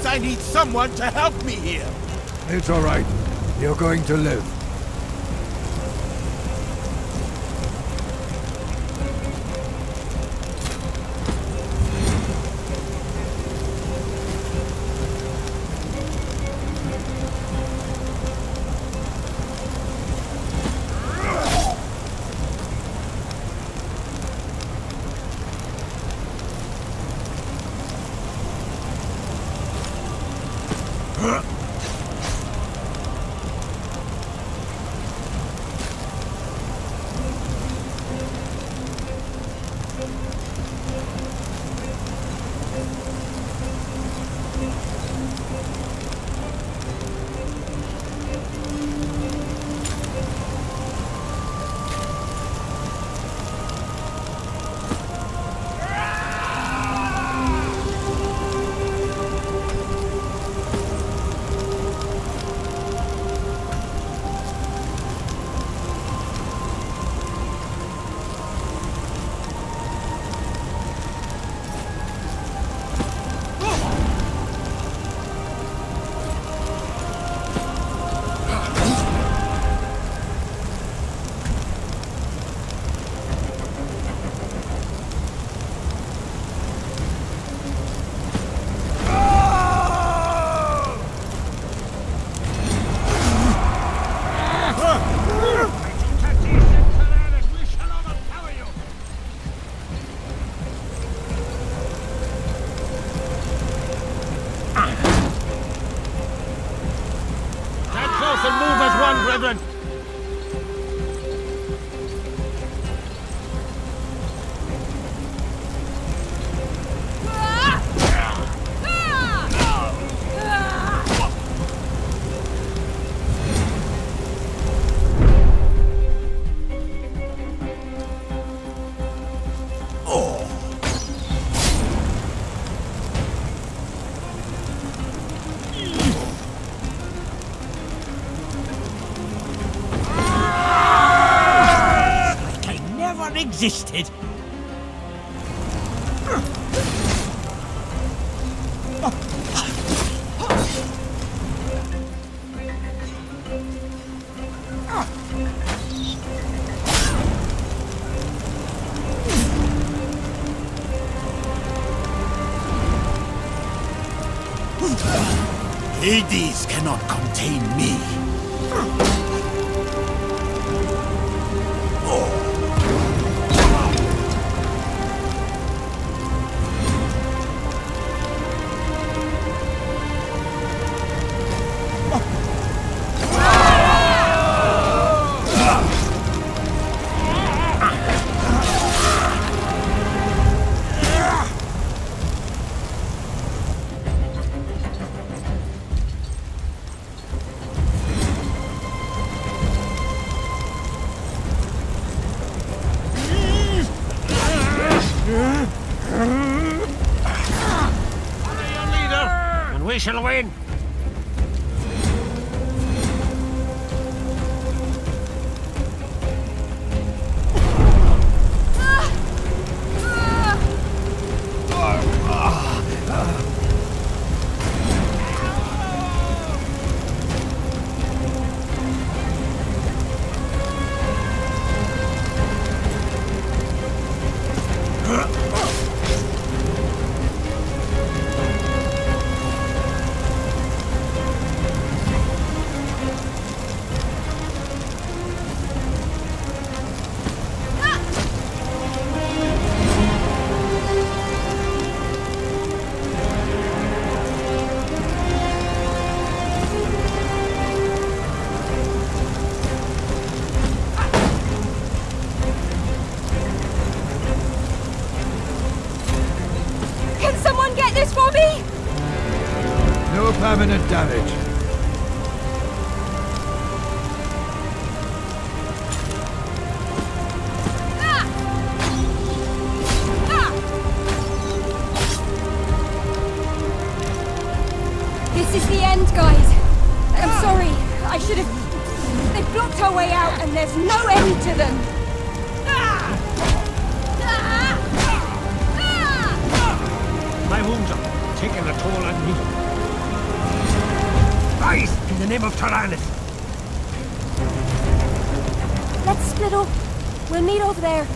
I need someone to help me here. It's all right. You're going to live. Existed. Hades cannot contain me. We shall win! Permanent damage. This is the end, guys. I'm sorry. I should have... They've blocked our way out and there's no end to them. My wounds are taking a toll on me. Rise in the name of Tyrannus! Let's split up. We'll meet over there.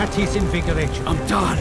Mutatis invigoratum. I'm done.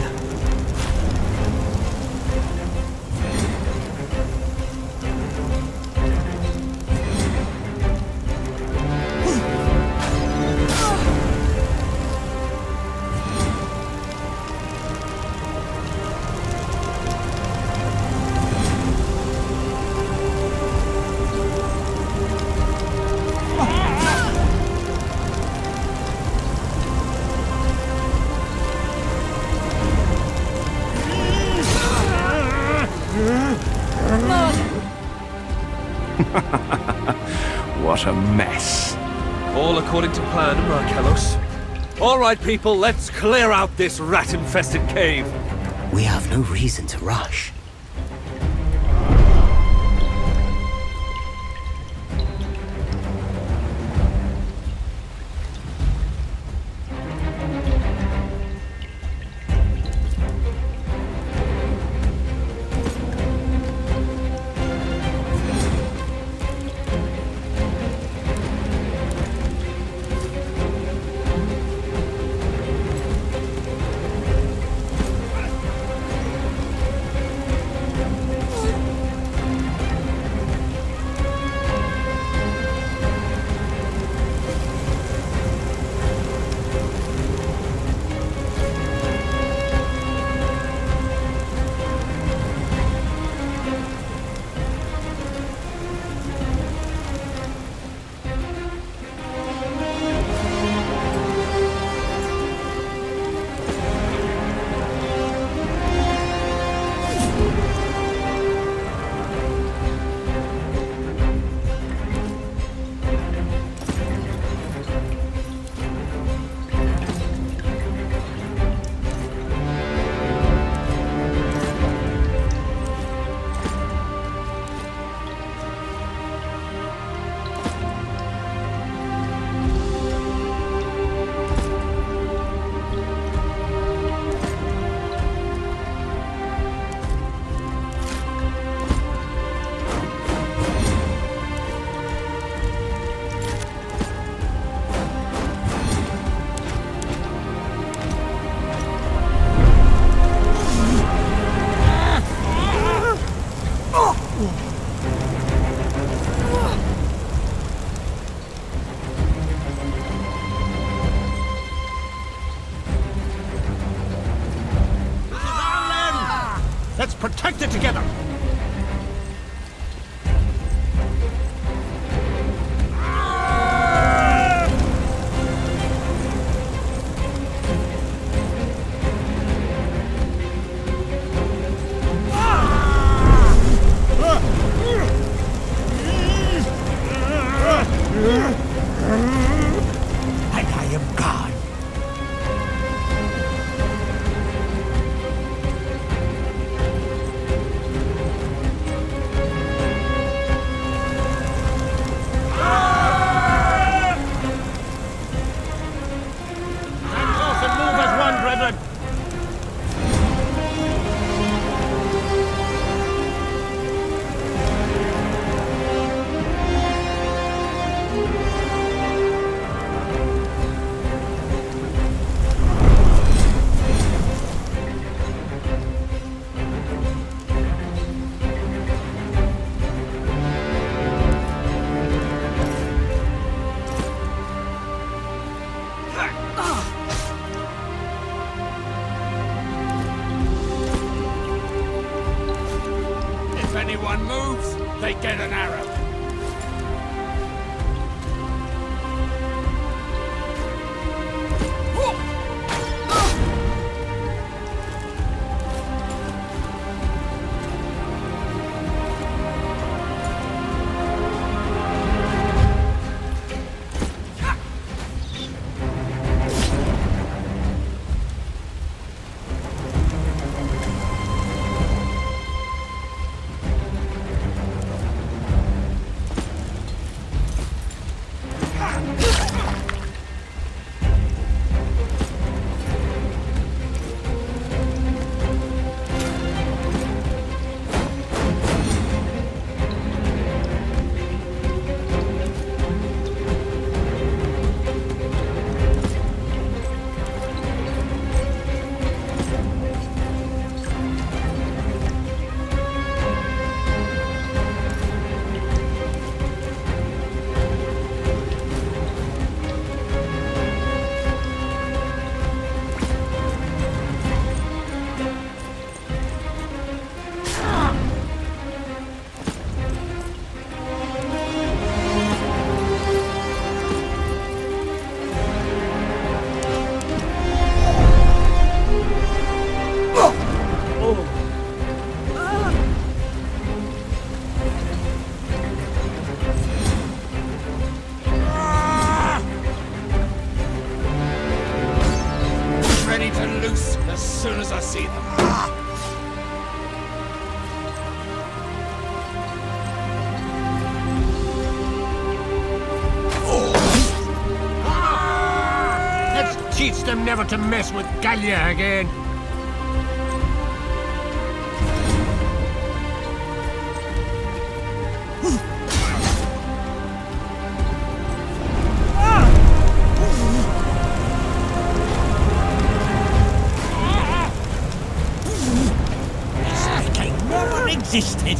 What a mess. All according to plan, Markellos. All right, people, let's clear out this rat-infested cave. We have no reason to rush. Let's protect it together! And I am God. If anyone moves, they get an arrow. as I see them. Let's teach them never to mess with Gallia again. Existed.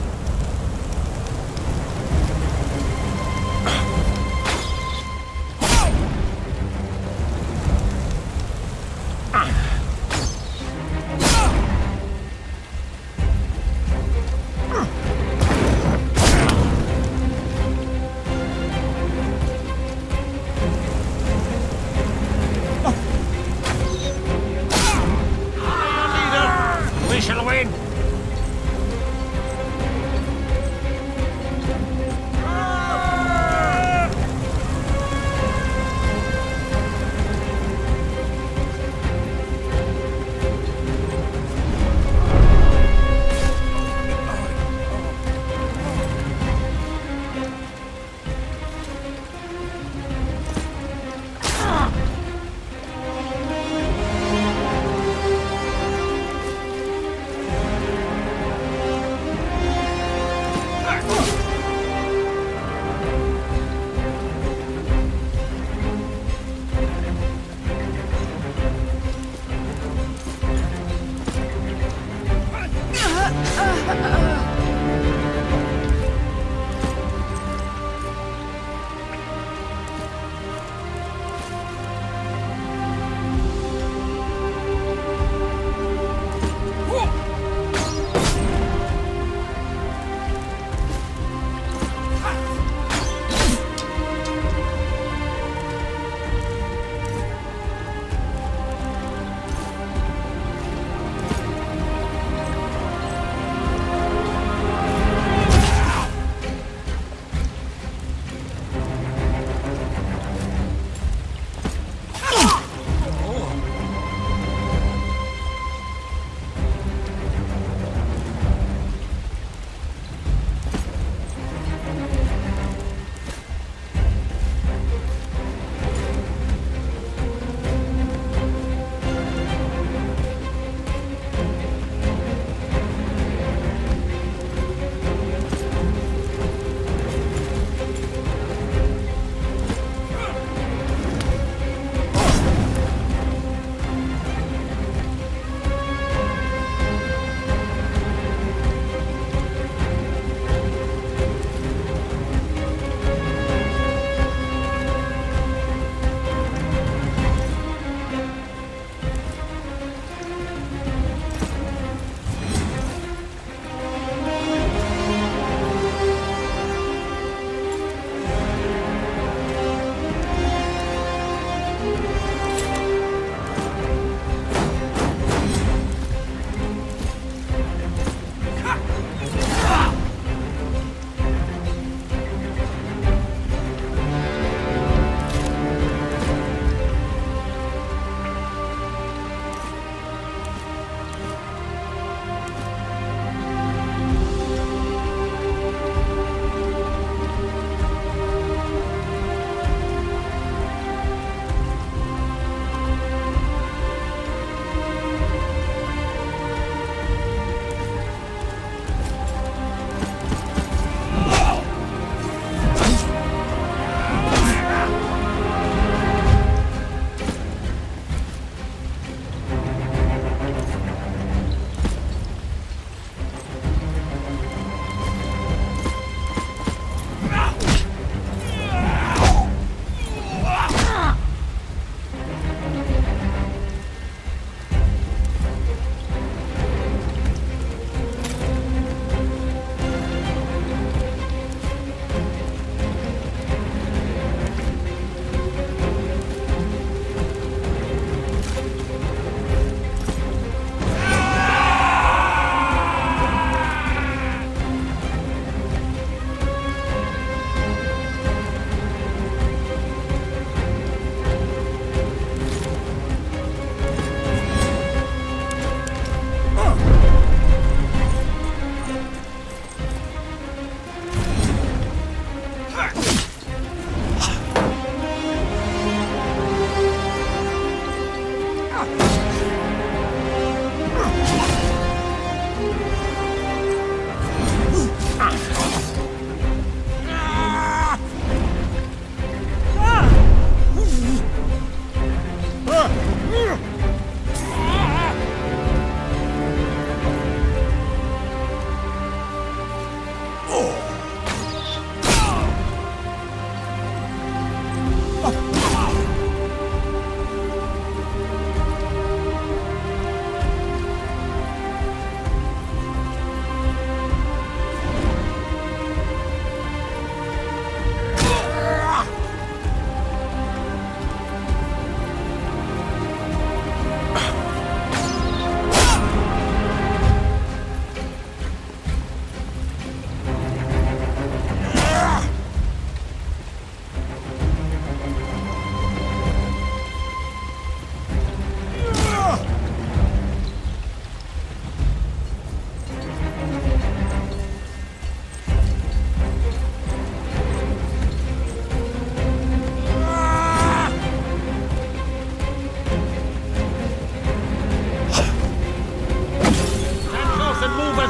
We shall win.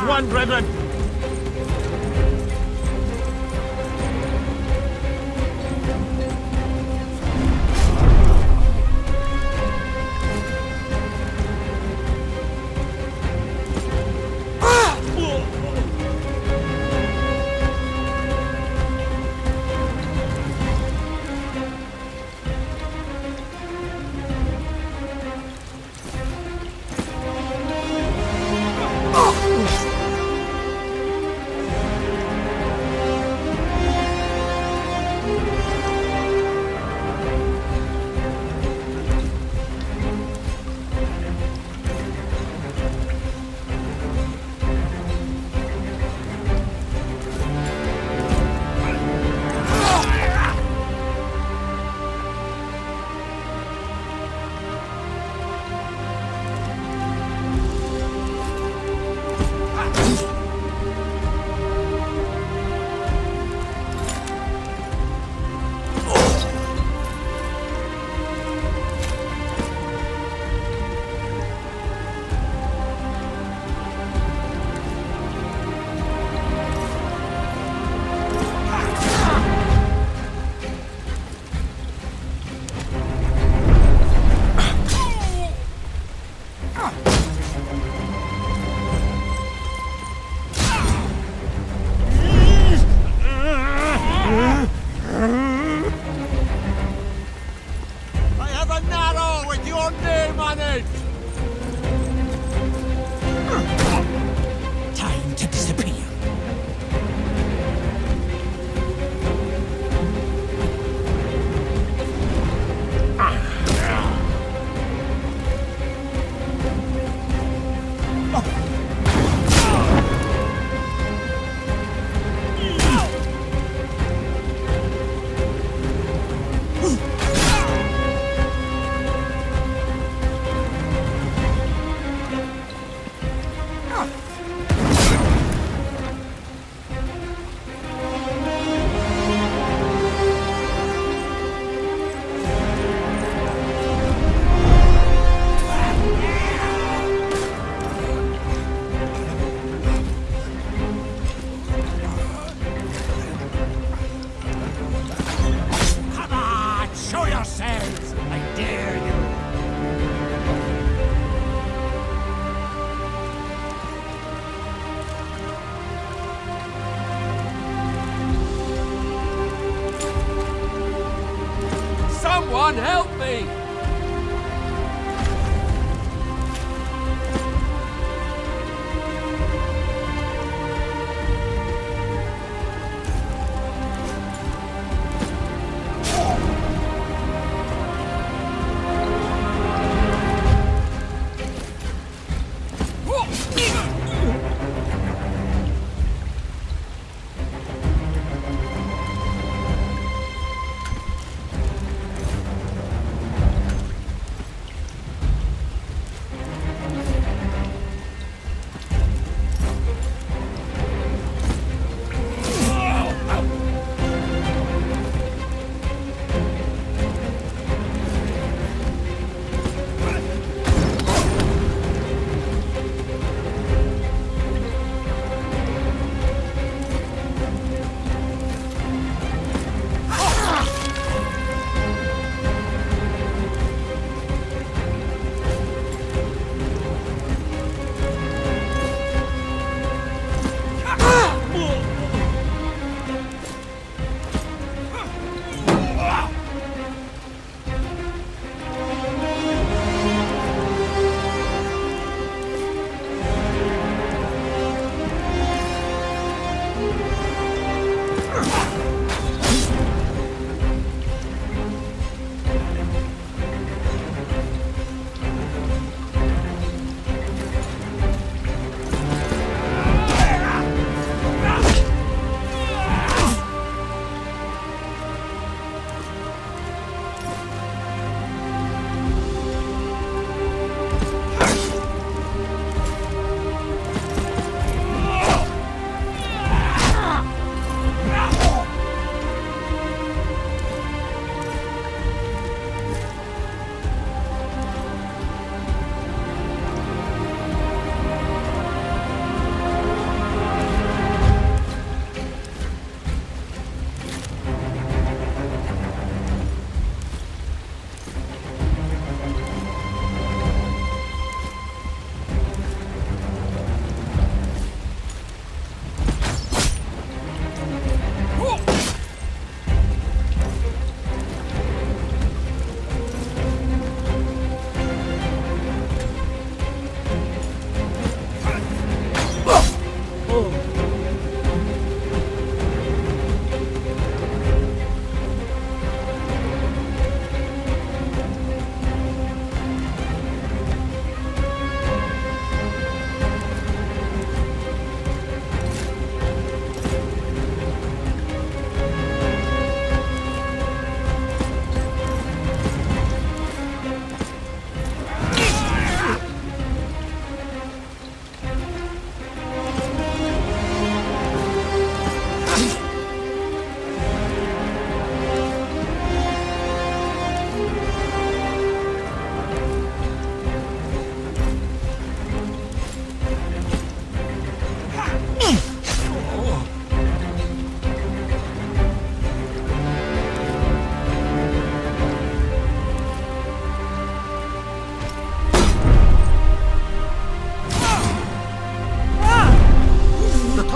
as one, brethren. Someone help me!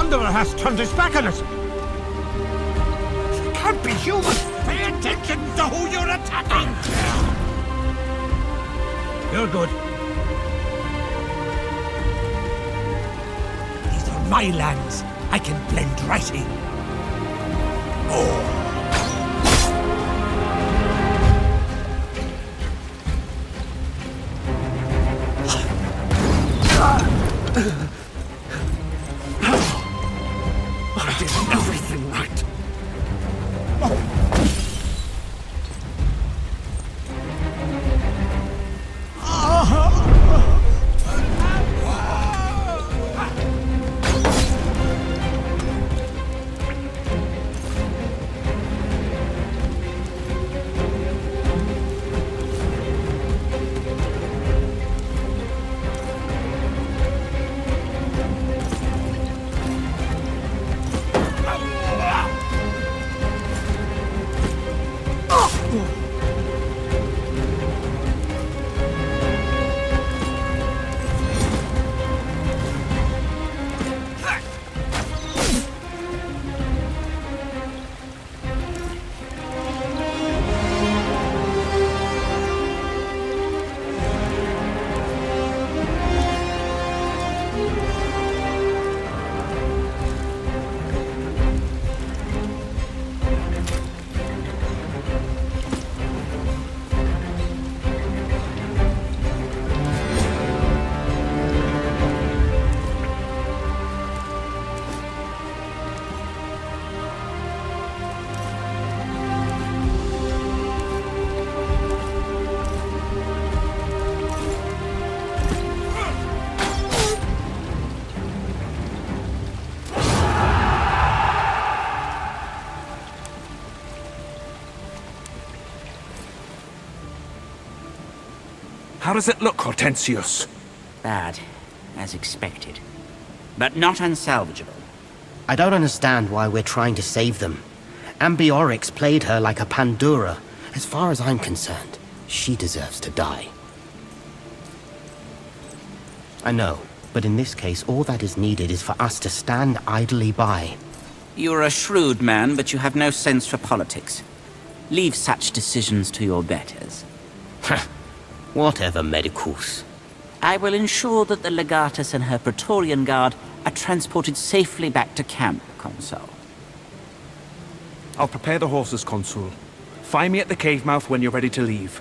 Wanderer has turned his back on us! It can't be human! Pay attention to who you're attacking! You're good. These are my lands. I can blend right in. I did everything right. How does it look, Hortensius? Bad, as expected. But not unsalvageable. I don't understand why we're trying to save them. Ambiorix played her like a Pandora. As far as I'm concerned, she deserves to die. I know, but in this case, all that is needed is for us to stand idly by. You're a shrewd man, but you have no sense for politics. Leave such decisions to your betters. Whatever, Medicus. I will ensure that the Legatus and her Praetorian Guard are transported safely back to camp, Consul. I'll prepare the horses, Consul. Find me at the cave mouth when you're ready to leave.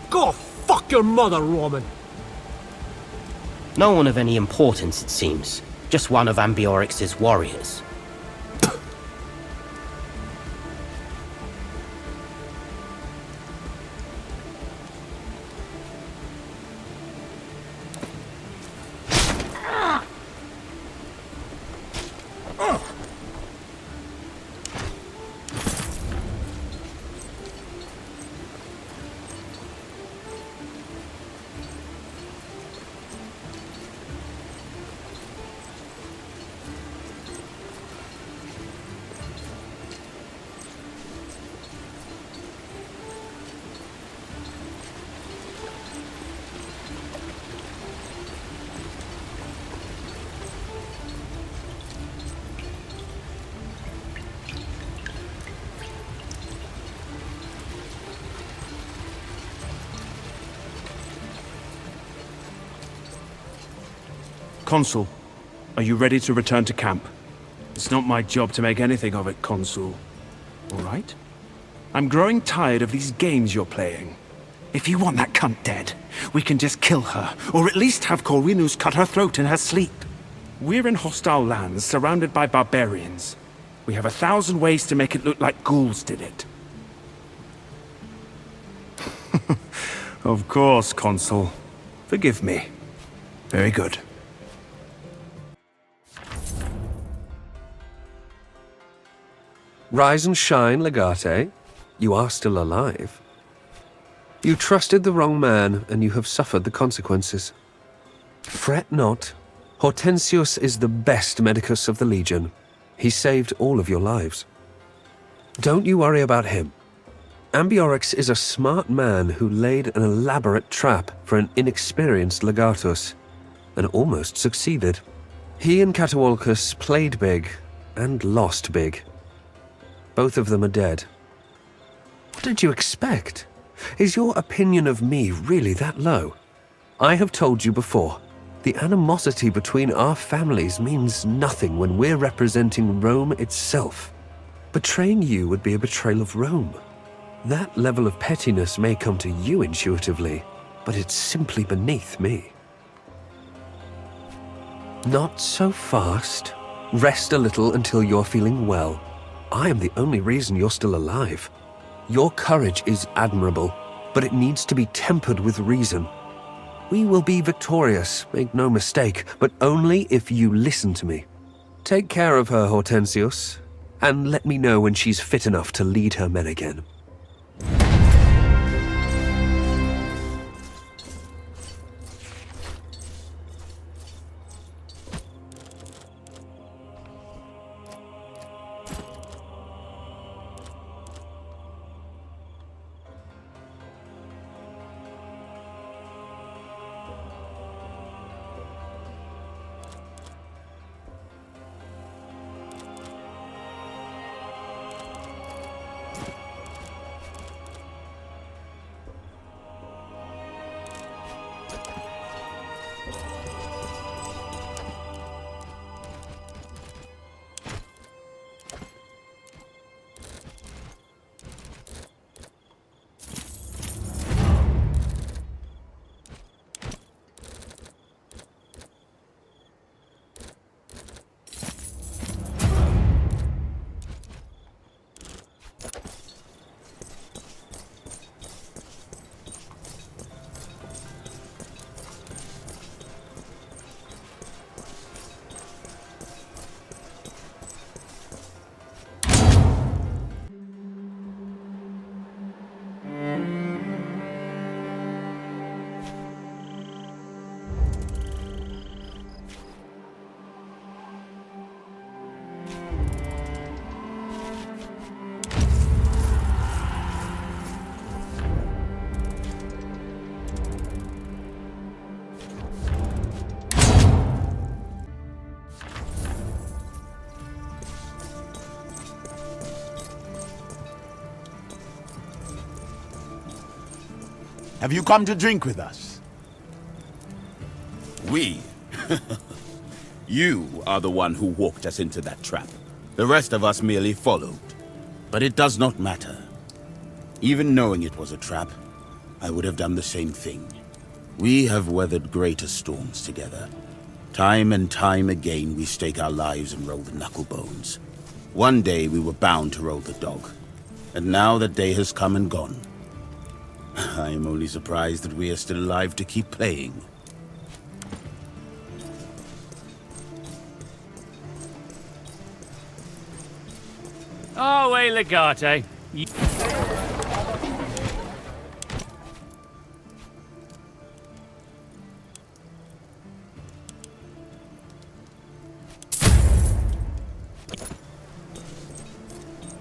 Go fuck your mother, Roman! No one of any importance, it seems. Just one of Ambiorix's warriors. Consul, are you ready to return to camp? It's not my job to make anything of it, Consul. All right? I'm growing tired of these games you're playing. If you want that cunt dead, we can just kill her, or at least have Corvinus cut her throat in her sleep. We're in hostile lands, surrounded by barbarians. We have 1,000 ways to make it look like ghouls did it. Of course, Consul. Forgive me. Very good. Rise and shine, Legate. You are still alive. You trusted the wrong man, and you have suffered the consequences. Fret not. Hortensius is the best medicus of the Legion. He saved all of your lives. Don't you worry about him. Ambiorix is a smart man who laid an elaborate trap for an inexperienced legatus, and almost succeeded. He and Catawalcus played big, and lost big. Both of them are dead. What did you expect? Is your opinion of me really that low? I have told you before, the animosity between our families means nothing when we're representing Rome itself. Betraying you would be a betrayal of Rome. That level of pettiness may come to you intuitively, but it's simply beneath me. Not so fast. Rest a little until you're feeling well. I am the only reason you're still alive. Your courage is admirable, but it needs to be tempered with reason. We will be victorious, make no mistake, but only if you listen to me. Take care of her, Hortensius, and let me know when she's fit enough to lead her men again. Have you come to drink with us? We? You are the one who walked us into that trap. The rest of us merely followed. But it does not matter. Even knowing it was a trap, I would have done the same thing. We have weathered greater storms together. Time and time again we stake our lives and roll the knuckle bones. One day we were bound to roll the dog. And now that day has come and gone. I am only surprised that we are still alive to keep playing. Oh, hey, Legate.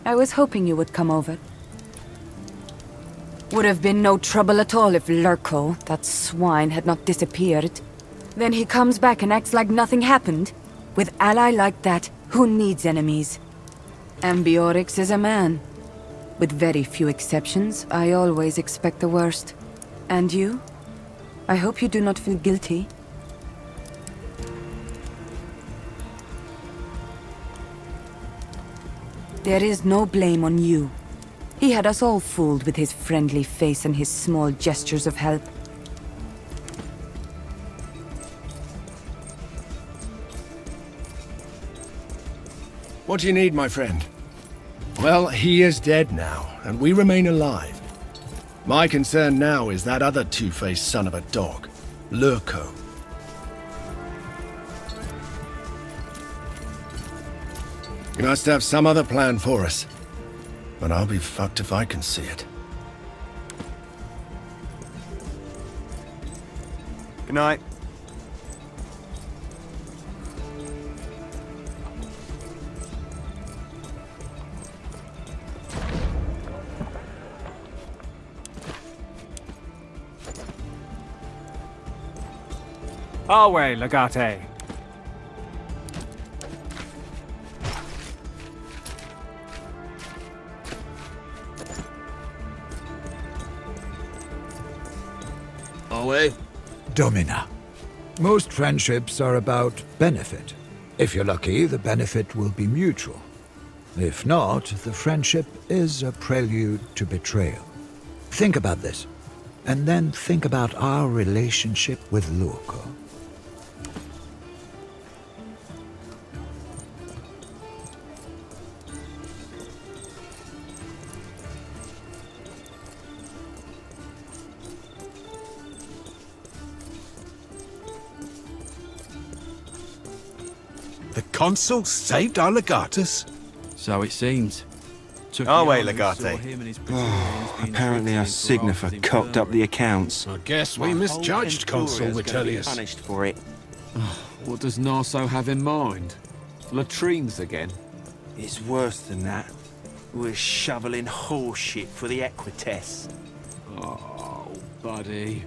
I was hoping you would come over. Would have been no trouble at all if Lurco, that swine, had not disappeared. Then he comes back and acts like nothing happened. With ally like that, who needs enemies? Ambiorix is a man. With very few exceptions, I always expect the worst. And you? I hope you do not feel guilty. There is no blame on you. He had us all fooled with his friendly face and his small gestures of help. What do you need, my friend? Well, he is dead now, and we remain alive. My concern now is that other two-faced son of a dog, Lurco. He must have some other plan for us. But I'll be fucked if I can see it. Good night. Our way, Legate. Domina. Most friendships are about benefit. If you're lucky, the benefit will be mutual. If not, the friendship is a prelude to betrayal. Think about this, and then think about our relationship with Lurco. The consul saved our legatus? So it seems. Our way, Legate. Apparently our Signifer cocked up the accounts. I guess we misjudged Consul Vitellius. Punished for it. What does Narso have in mind? Latrines again? It's worse than that. We're shoveling horseshit for the Equites. Oh, buddy.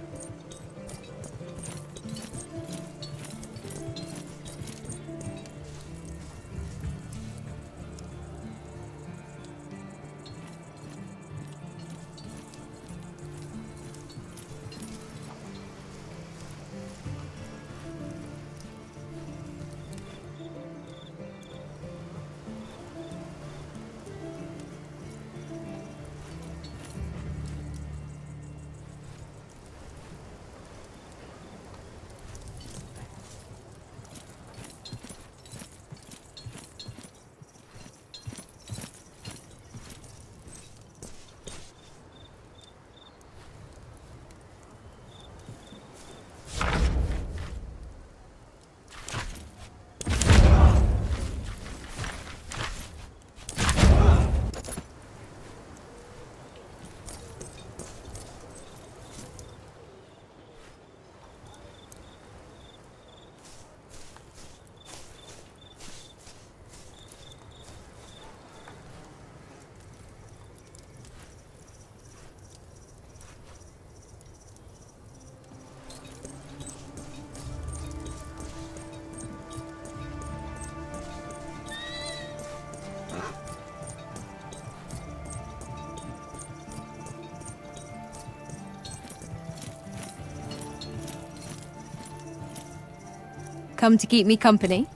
Come to keep me company?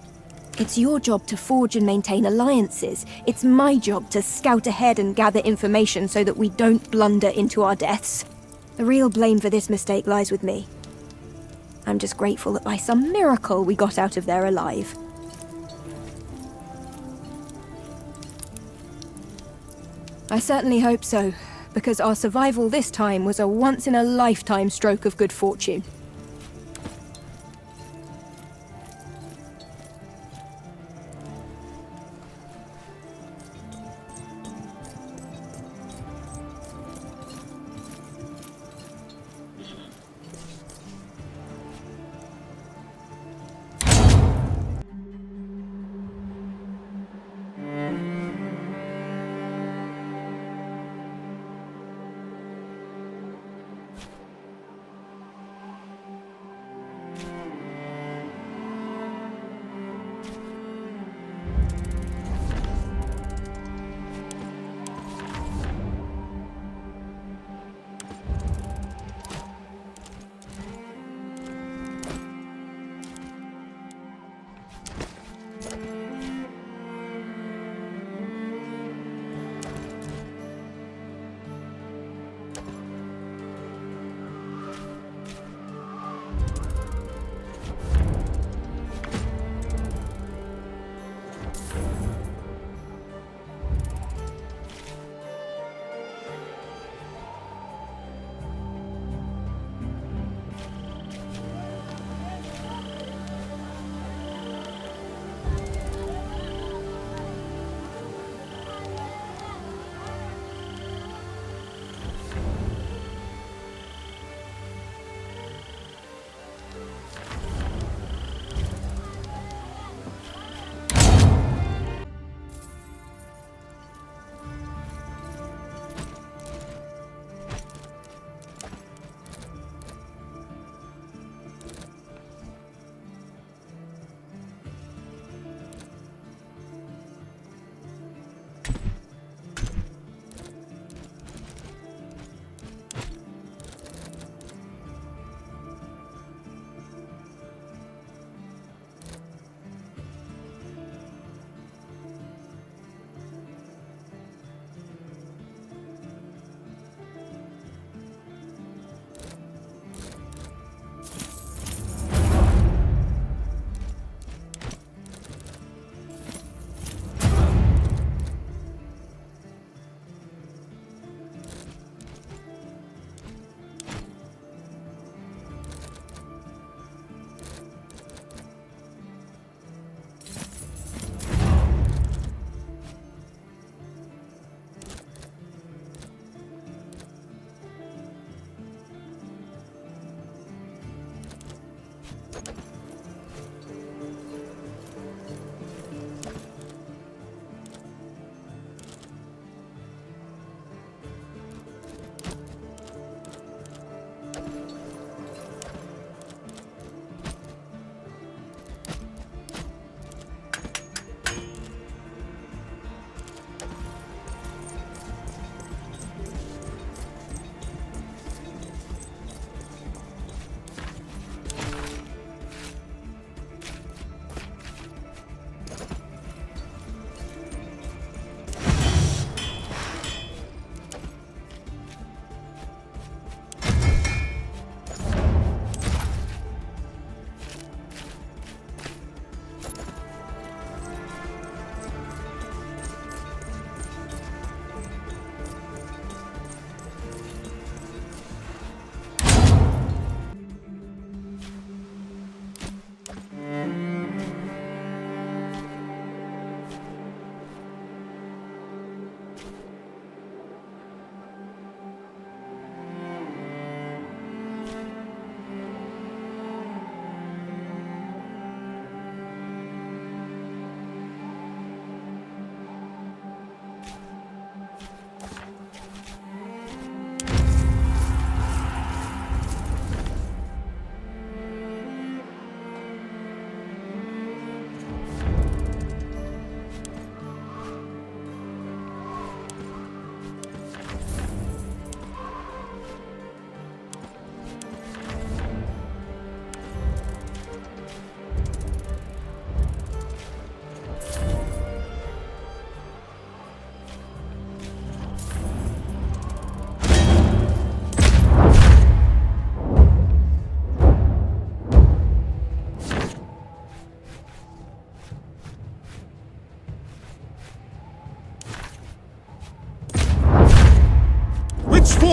It's your job to forge and maintain alliances. It's my job to scout ahead and gather information so that we don't blunder into our deaths. The real blame for this mistake lies with me. I'm just grateful that by some miracle we got out of there alive. I certainly hope so, because our survival this time was a once-in-a-lifetime stroke of good fortune.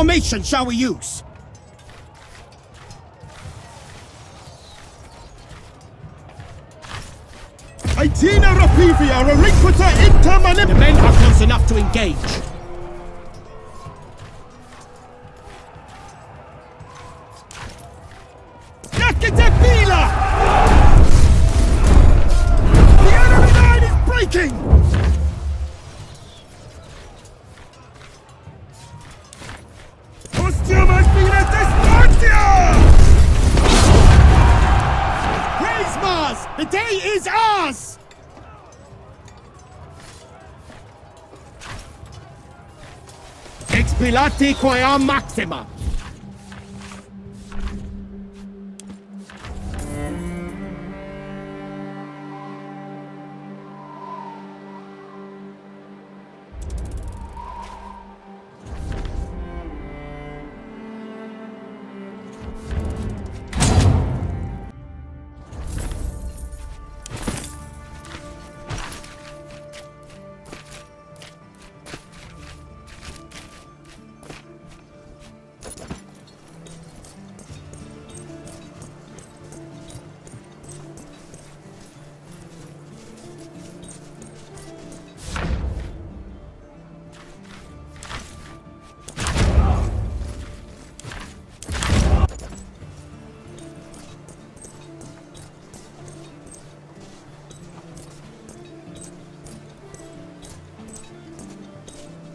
formation shall we use? Itina rapivia relinquita intermanim. The men are close enough to engage. Yakitepila! The enemy line is breaking! Ostium has been a despartia! Praise Mars! The day is ours! Expilati quia maxima!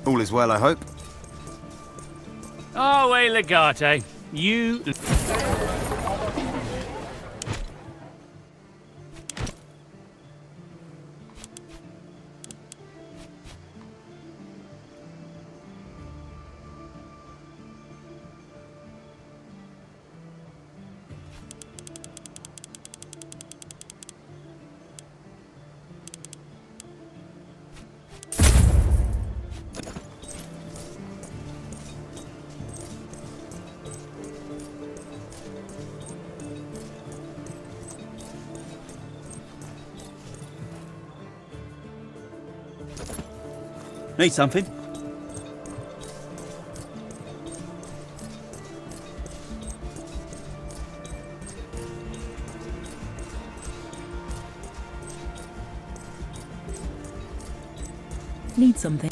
All is well, I hope. Oh, wait, Legate. You... Need something? Need something?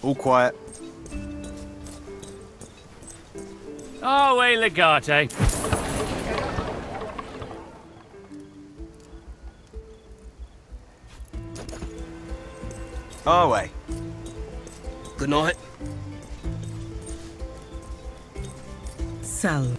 All quiet. Our way, Legate. Our way. Good night. Salve.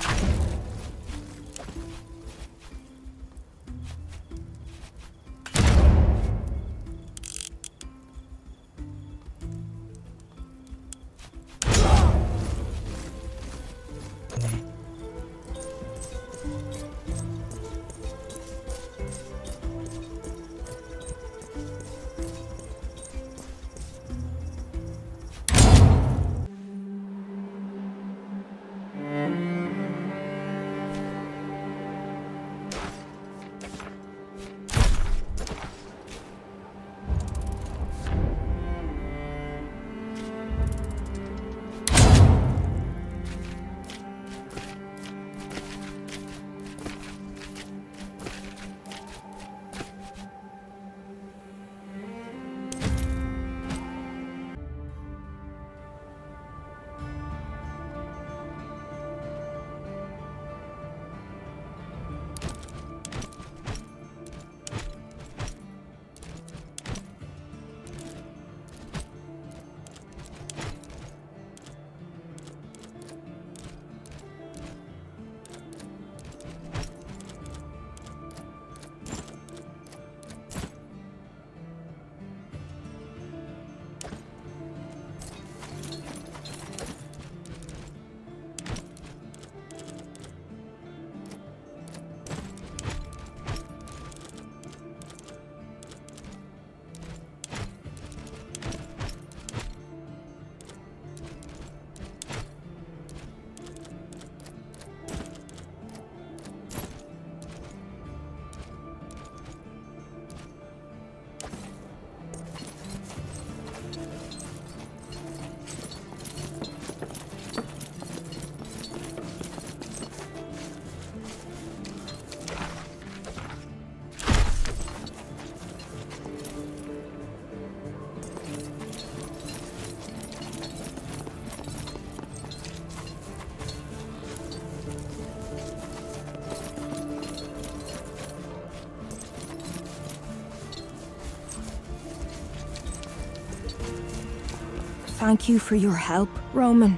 Thank you for your help, Roman.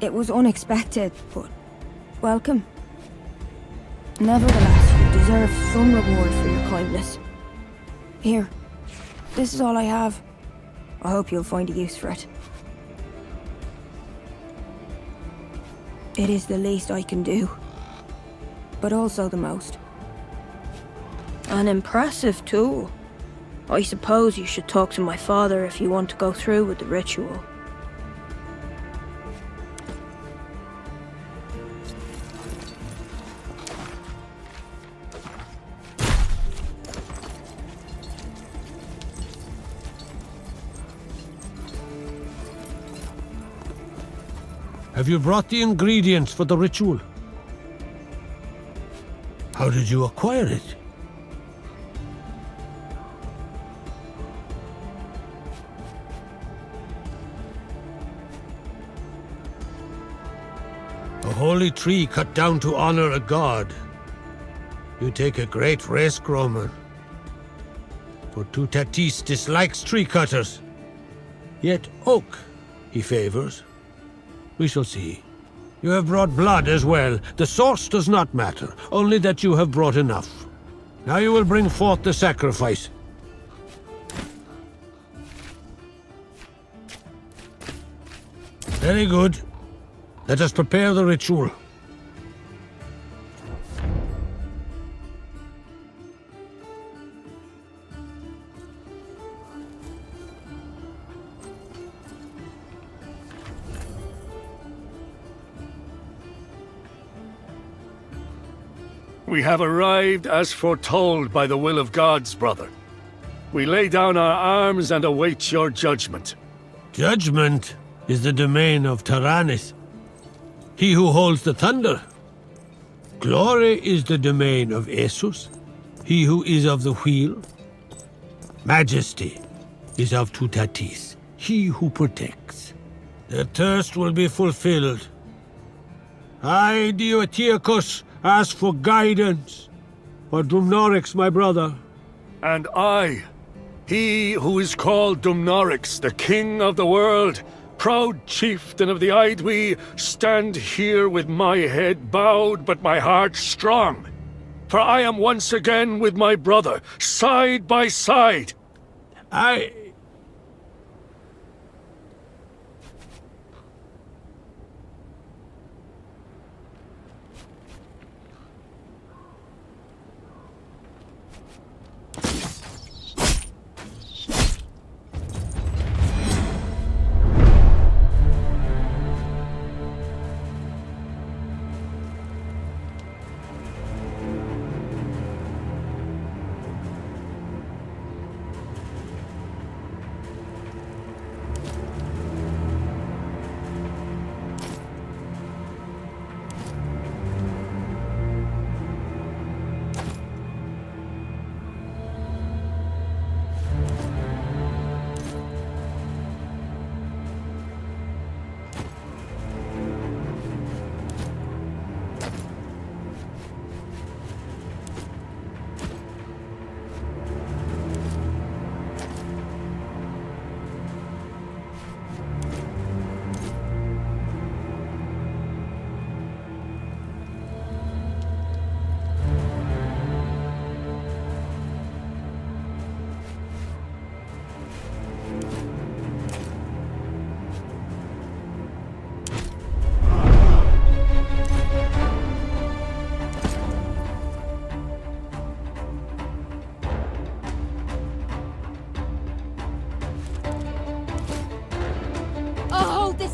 It was unexpected, but welcome. Nevertheless, you deserve some reward for your kindness. Here, this is all I have. I hope you'll find a use for it. It is the least I can do, but also the most. And impressive, too. I suppose you should talk to my father if you want to go through with the ritual. Have you brought the ingredients for the ritual? How did you acquire it? A holy tree cut down to honor a god. You take a great risk, Roman. For Tutatis dislikes tree cutters. Yet oak he favors. We shall see. You have brought blood as well. The source does not matter, only that you have brought enough. Now you will bring forth the sacrifice. Very good. Let us prepare the ritual. We have arrived as foretold by the will of gods, brother. We lay down our arms and await your judgment. Judgment is the domain of Tyrannus, he who holds the thunder. Glory is the domain of Esus, he who is of the wheel. Majesty is of Tutatis, he who protects. Their thirst will be fulfilled. I, Divitiacus, ask for guidance for Dumnorix, my brother. And I, he who is called Dumnorix, the king of the world, proud chieftain of the Aedui, stand here with my head bowed but my heart strong. For I am once again with my brother, side by side.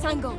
Angle.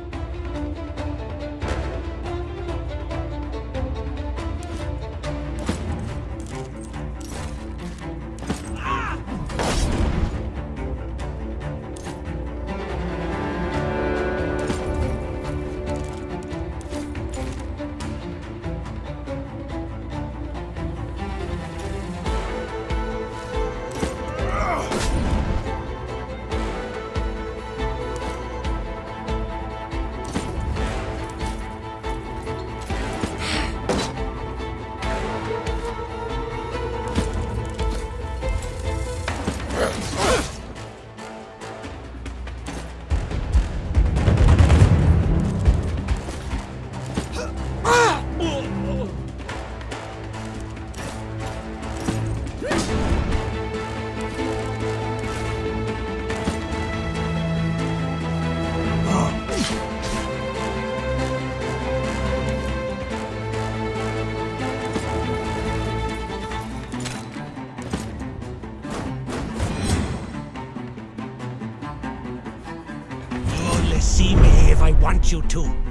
See me if I want you to.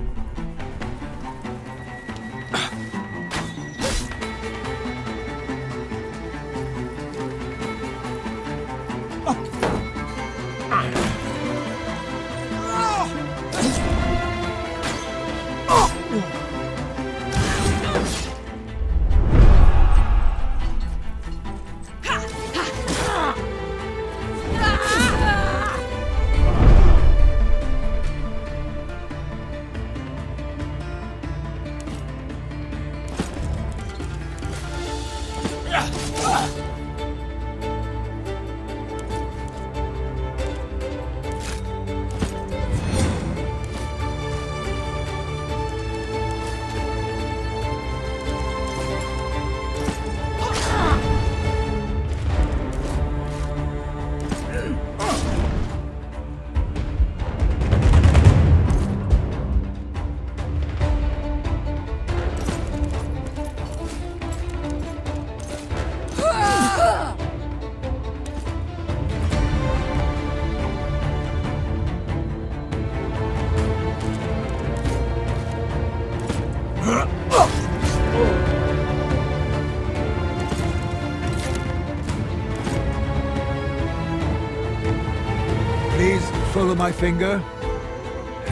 of my finger?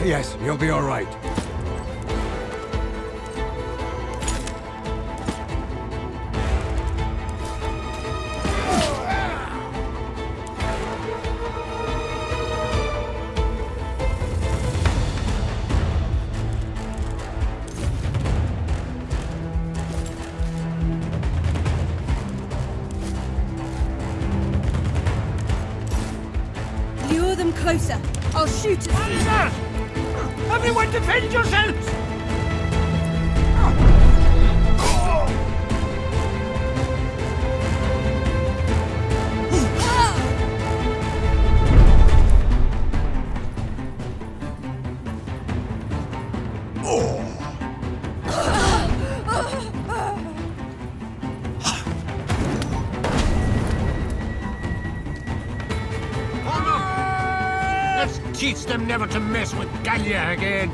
Yes, you'll be all right. Lure them closer. I'll shoot at you. Everyone defend yourselves! Let's teach them never to mess with Gallia again.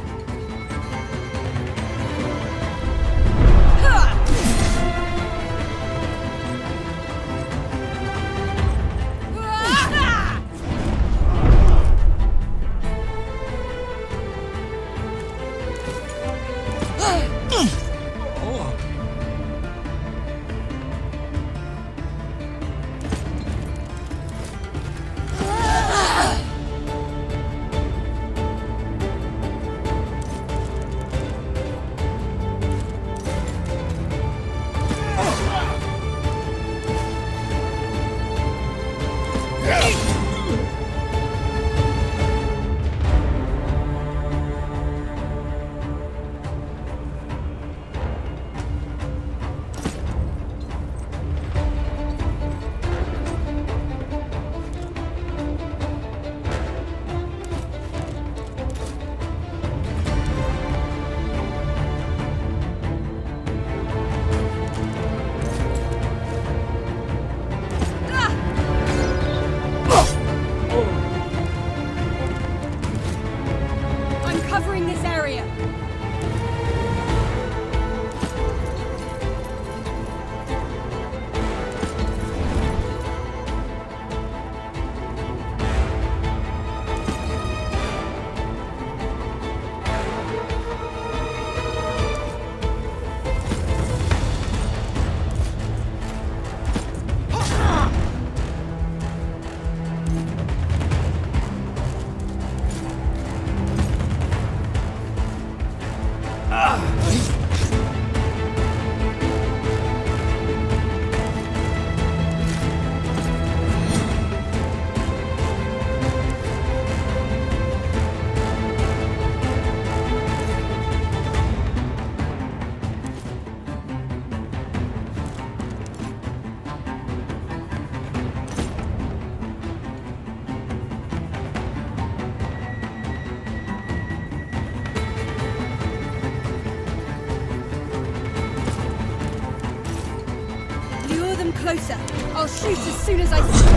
Closer. I'll shoot as soon as I see.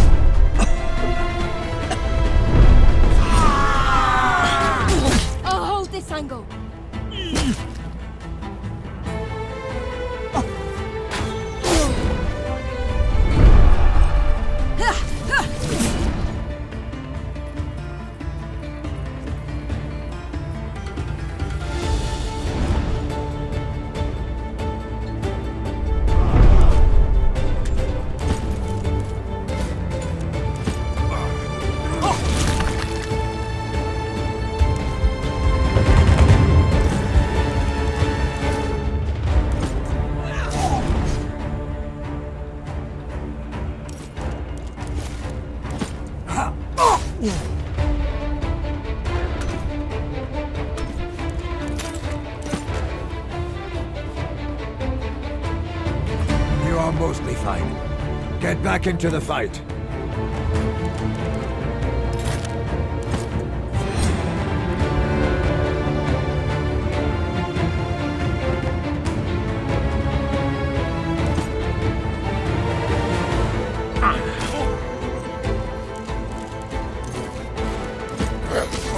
I'll hold this angle. You are mostly fine. Get back into the fight.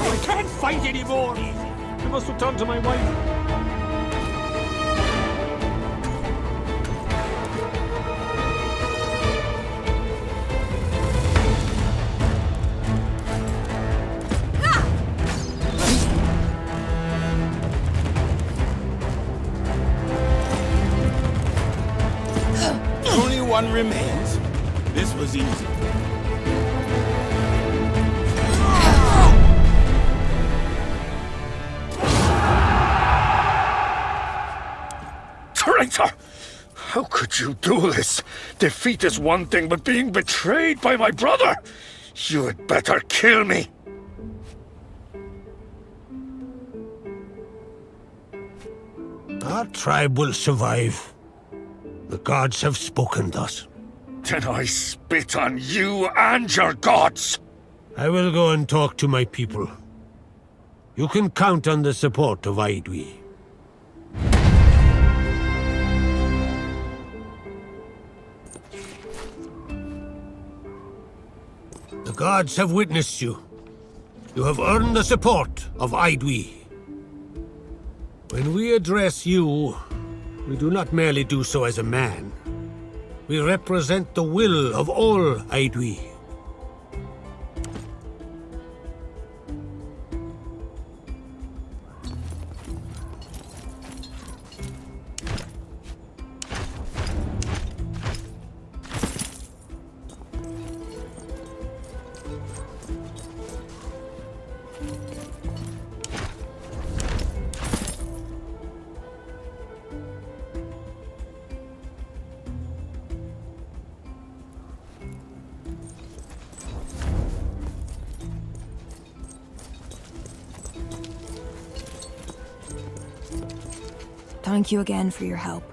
I can't fight anymore! I must return to my wife. one remains. This was easy. Traitor! How could you do this? Defeat is one thing, but being betrayed by my brother? You had better kill me. Our tribe will survive. The gods have spoken thus. Then I spit on you and your gods! I will go and talk to my people. You can count on the support of Aedui. The gods have witnessed you. You have earned the support of Aedui. When we address you, we do not merely do so as a man. We represent the will of all Aedui. Thank you again for your help.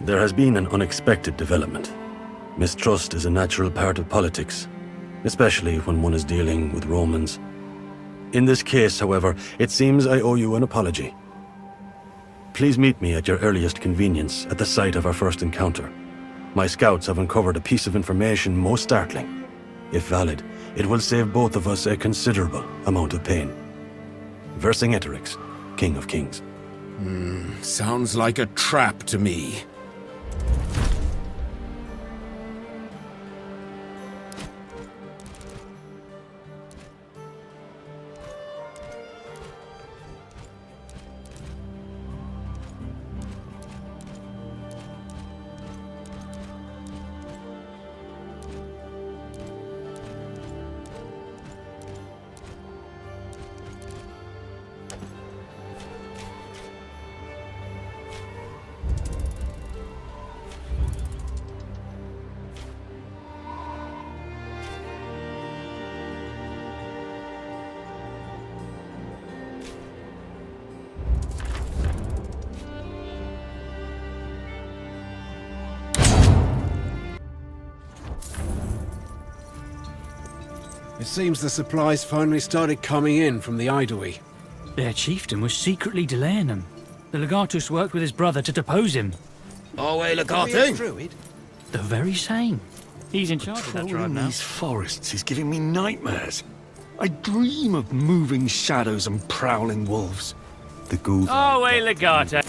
There has been an unexpected development. Mistrust is a natural part of politics, especially when one is dealing with Romans. In this case, however, it seems I owe you an apology. Please meet me at your earliest convenience at the site of our first encounter. My scouts have uncovered a piece of information most startling. If valid, it will save both of us a considerable amount of pain. Vercingetorix, King of Kings. Sounds like a trap to me. It seems the supplies finally started coming in from the Aedui. Their chieftain was secretly delaying them. The Legatus worked with his brother to depose him. Oh, wait, Druid? The very same. He's in charge of that tribe Patrolling now. these forests is giving me nightmares. I dream of moving shadows and prowling wolves. The ghouls. Oh, wait, Legata.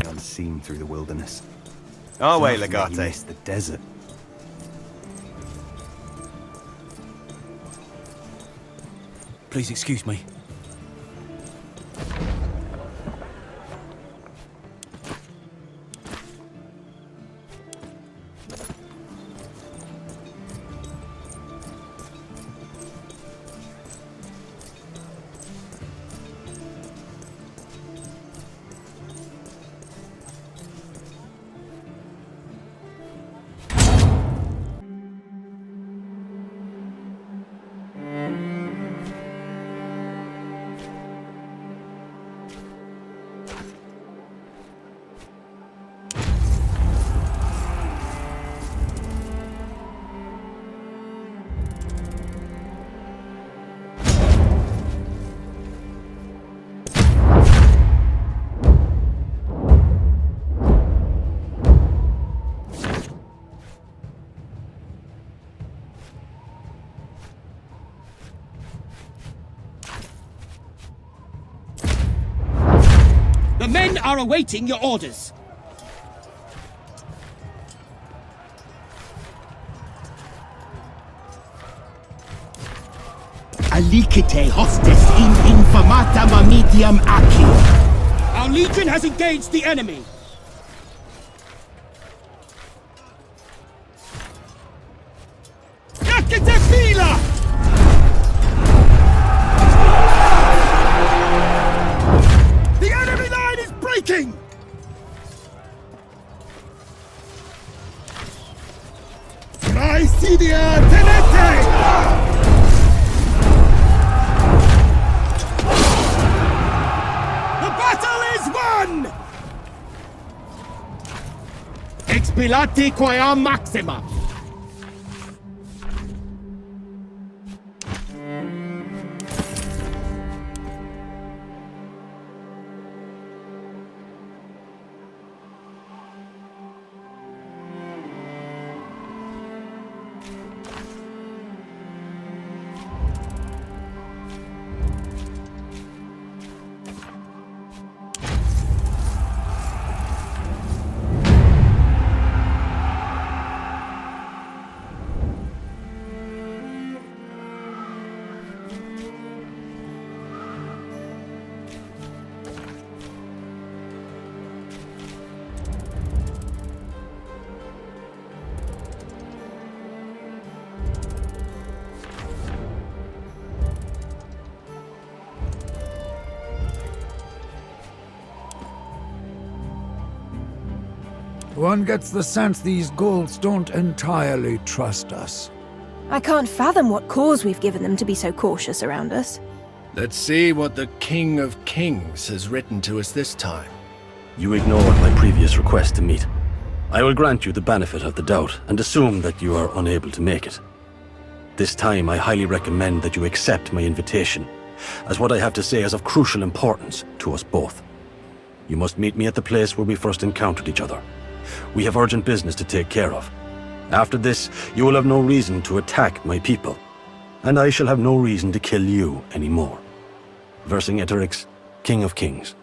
Unseen through the wilderness. Oh, wait, Legate. Missed the desert. Please excuse me. The men are awaiting your orders. Alicite hostis in infamata medium aki. Our legion has engaged the enemy. Yakite fila! The enemy line is breaking! Raisidia tenete! The battle is won! Expilati quae maxima! One gets the sense these Gauls don't entirely trust us. I can't fathom what cause we've given them to be so cautious around us. Let's see what the King of Kings has written to us this time. You ignored my previous request to meet. I will grant you the benefit of the doubt and assume that you are unable to make it. This time I highly recommend that you accept my invitation, as what I have to say is of crucial importance to us both. You must meet me at the place where we first encountered each other. We have urgent business to take care of. After this, you will have no reason to attack my people, and I shall have no reason to kill you anymore. Vercingetorix, King of Kings.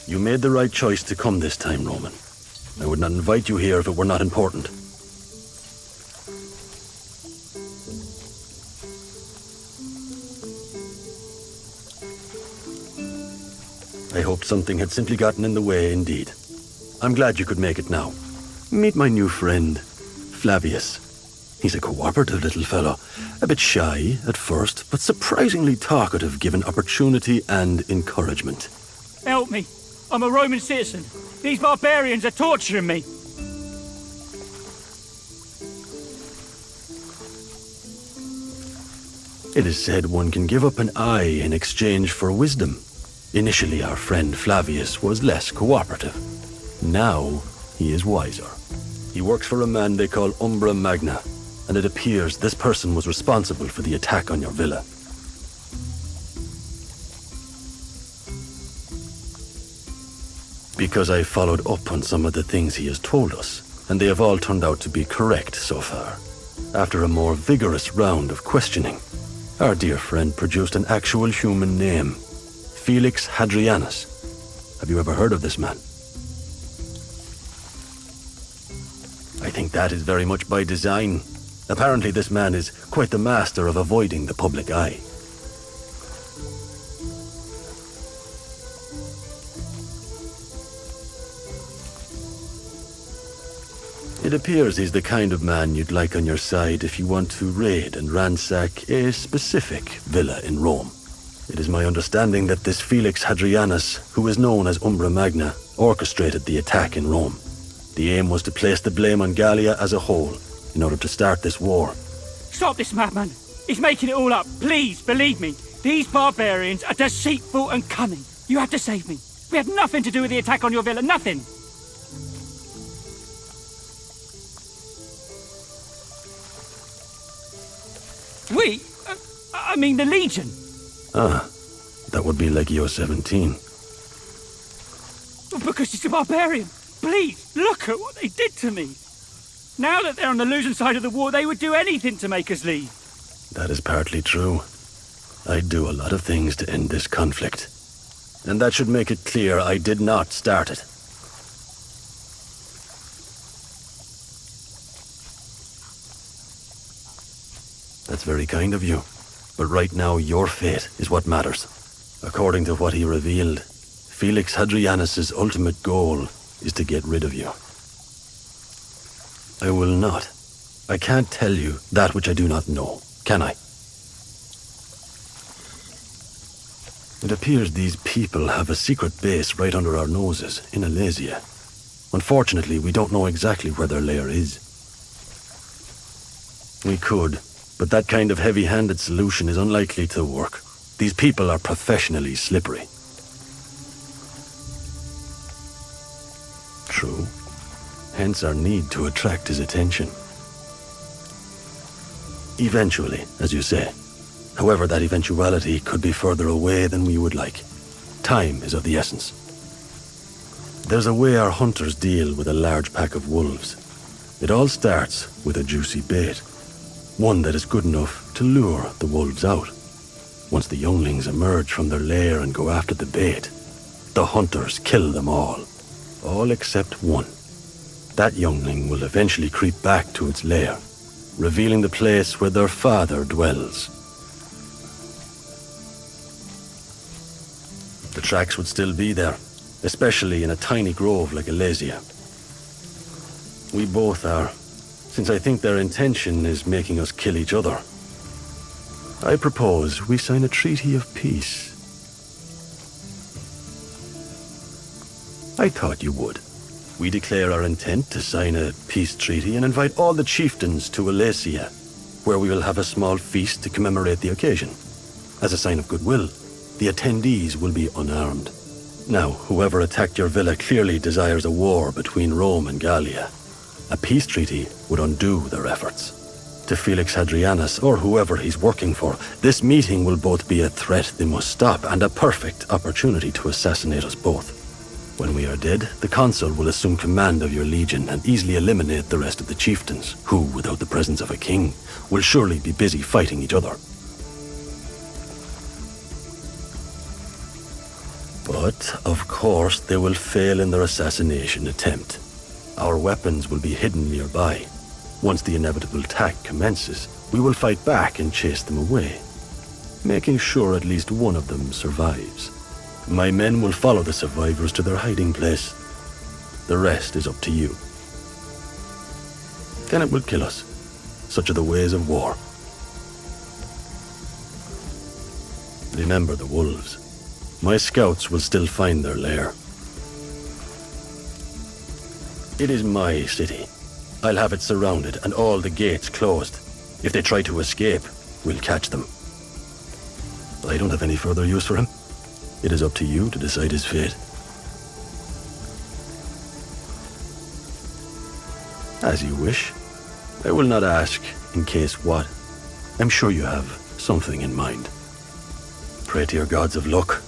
You made the right choice to come this time, Roman. I would not invite you here if it were not important. I hoped something had simply gotten in the way indeed. I'm glad you could make it now. Meet my new friend, Flavius. He's a cooperative little fellow, a bit shy at first, but surprisingly talkative given opportunity and encouragement. Help me. I'm a Roman citizen. These barbarians are torturing me. It is said one can give up an eye in exchange for wisdom. Initially, our friend Flavius was less cooperative. Now, he is wiser. He works for a man they call Umbra Magna, and it appears this person was responsible for the attack on your villa. Because I followed up on some of the things he has told us, and they have all turned out to be correct so far. After a more vigorous round of questioning, our dear friend produced an actual human name, Felix Hadrianus. Have you ever heard of this man? I think that is very much by design. Apparently this man is quite the master of avoiding the public eye. It appears he's the kind of man you'd like on your side if you want to raid and ransack a specific villa in Rome. It is my understanding that this Felix Hadrianus, who is known as Umbra Magna, orchestrated the attack in Rome. The aim was to place the blame on Gallia as a whole, in order to start this war. Stop this madman. He's making it all up. Please, believe me. These barbarians are deceitful and cunning. You have to save me. We had nothing to do with the attack on your villa. Nothing. We? I mean the Legion. Ah, that would be Legio 17. Because he's a barbarian. Please, look at what they did to me. Now that they're on the losing side of the war, they would do anything to make us leave. That is partly true. I'd do a lot of things to end this conflict. And that should make it clear I did not start it. That's very kind of you. But right now, your fate is what matters. According to what he revealed, Felix Hadrianus' ultimate goal is to get rid of you. I will not. I can't tell you that which I do not know, can I? It appears these people have a secret base right under our noses, in Alesia. Unfortunately, we don't know exactly where their lair is. We could, but that kind of heavy-handed solution is unlikely to work. These people are professionally slippery. True. Hence our need to attract his attention. Eventually, as you say. However, that eventuality could be further away than we would like. Time is of the essence. There's a way our hunters deal with a large pack of wolves. It all starts with a juicy bait. One that is good enough to lure the wolves out. Once the younglings emerge from their lair and go after the bait, the hunters kill them all. All except one. That youngling will eventually creep back to its lair, revealing the place where their father dwells. The tracks would still be there, especially in a tiny grove like Alesia. We both are, since I think their intention is making us kill each other. I propose we sign a treaty of peace. I thought you would. We declare our intent to sign a peace treaty and invite all the chieftains to Alesia, where we will have a small feast to commemorate the occasion. As a sign of goodwill, the attendees will be unarmed. Now, whoever attacked your villa clearly desires a war between Rome and Gallia. A peace treaty would undo their efforts. To Felix Hadrianus, or whoever he's working for, this meeting will both be a threat they must stop and a perfect opportunity to assassinate us both. When we are dead, the consul will assume command of your legion and easily eliminate the rest of the chieftains, who, without the presence of a king, will surely be busy fighting each other. But But, of course, they will fail in their assassination attempt. Our weapons will be hidden nearby. Once the inevitable attack commences, we will fight back and chase them away, making sure at least one of them survives. My men will follow the survivors to their hiding place. The rest is up to you. Then it will kill us. Such are the ways of war. Remember the wolves. My scouts will still find their lair. It is my city. I'll have it surrounded and all the gates closed. If they try to escape, we'll catch them. I don't have any further use for him. It is up to you to decide his fate. As you wish. I will not ask in case what. I'm sure you have something in mind. Pray to your gods of luck.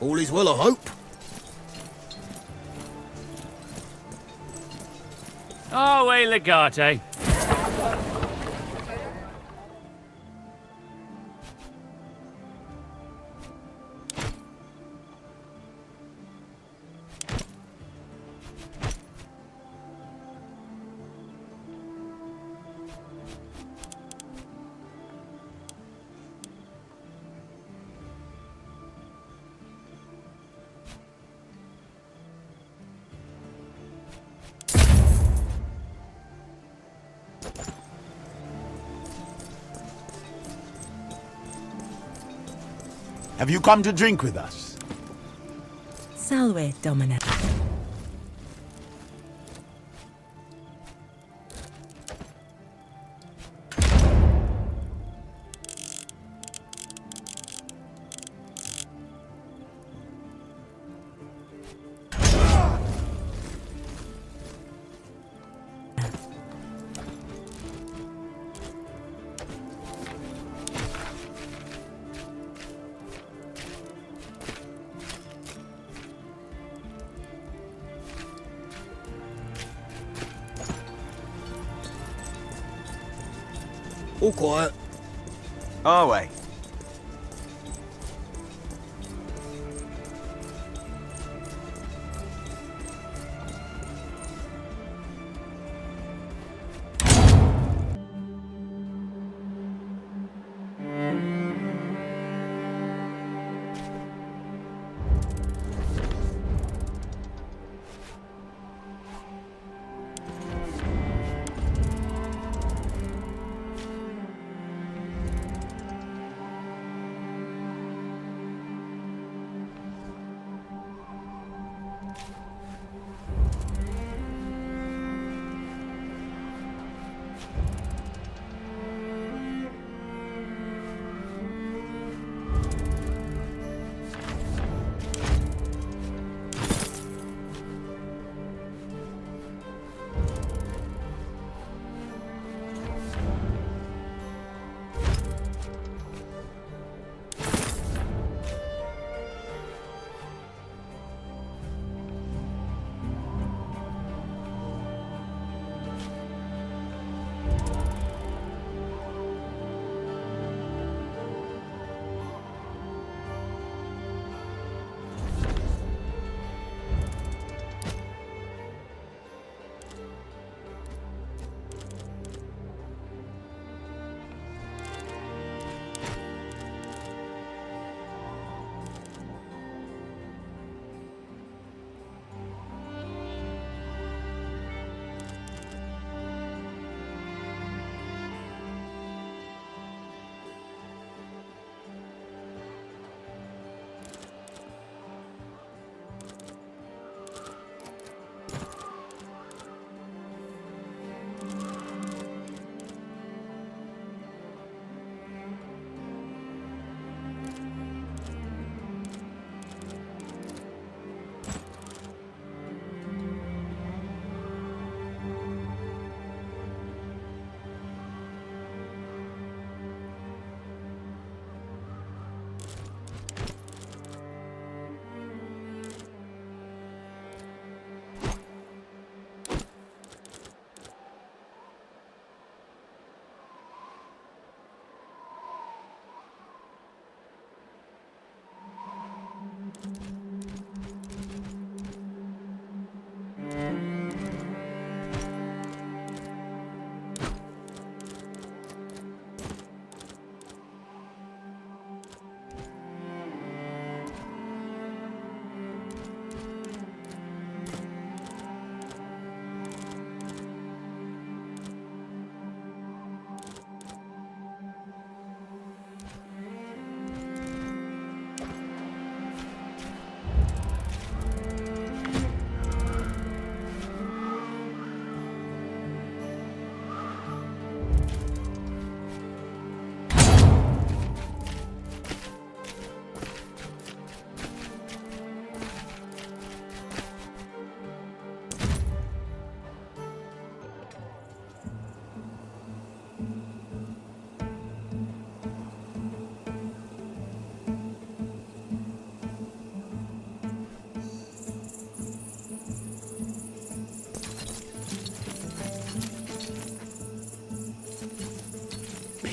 All is well, I hope. Oh, hey, Legate. Have you come to drink with us? Salve, Domine. All quiet. Our way.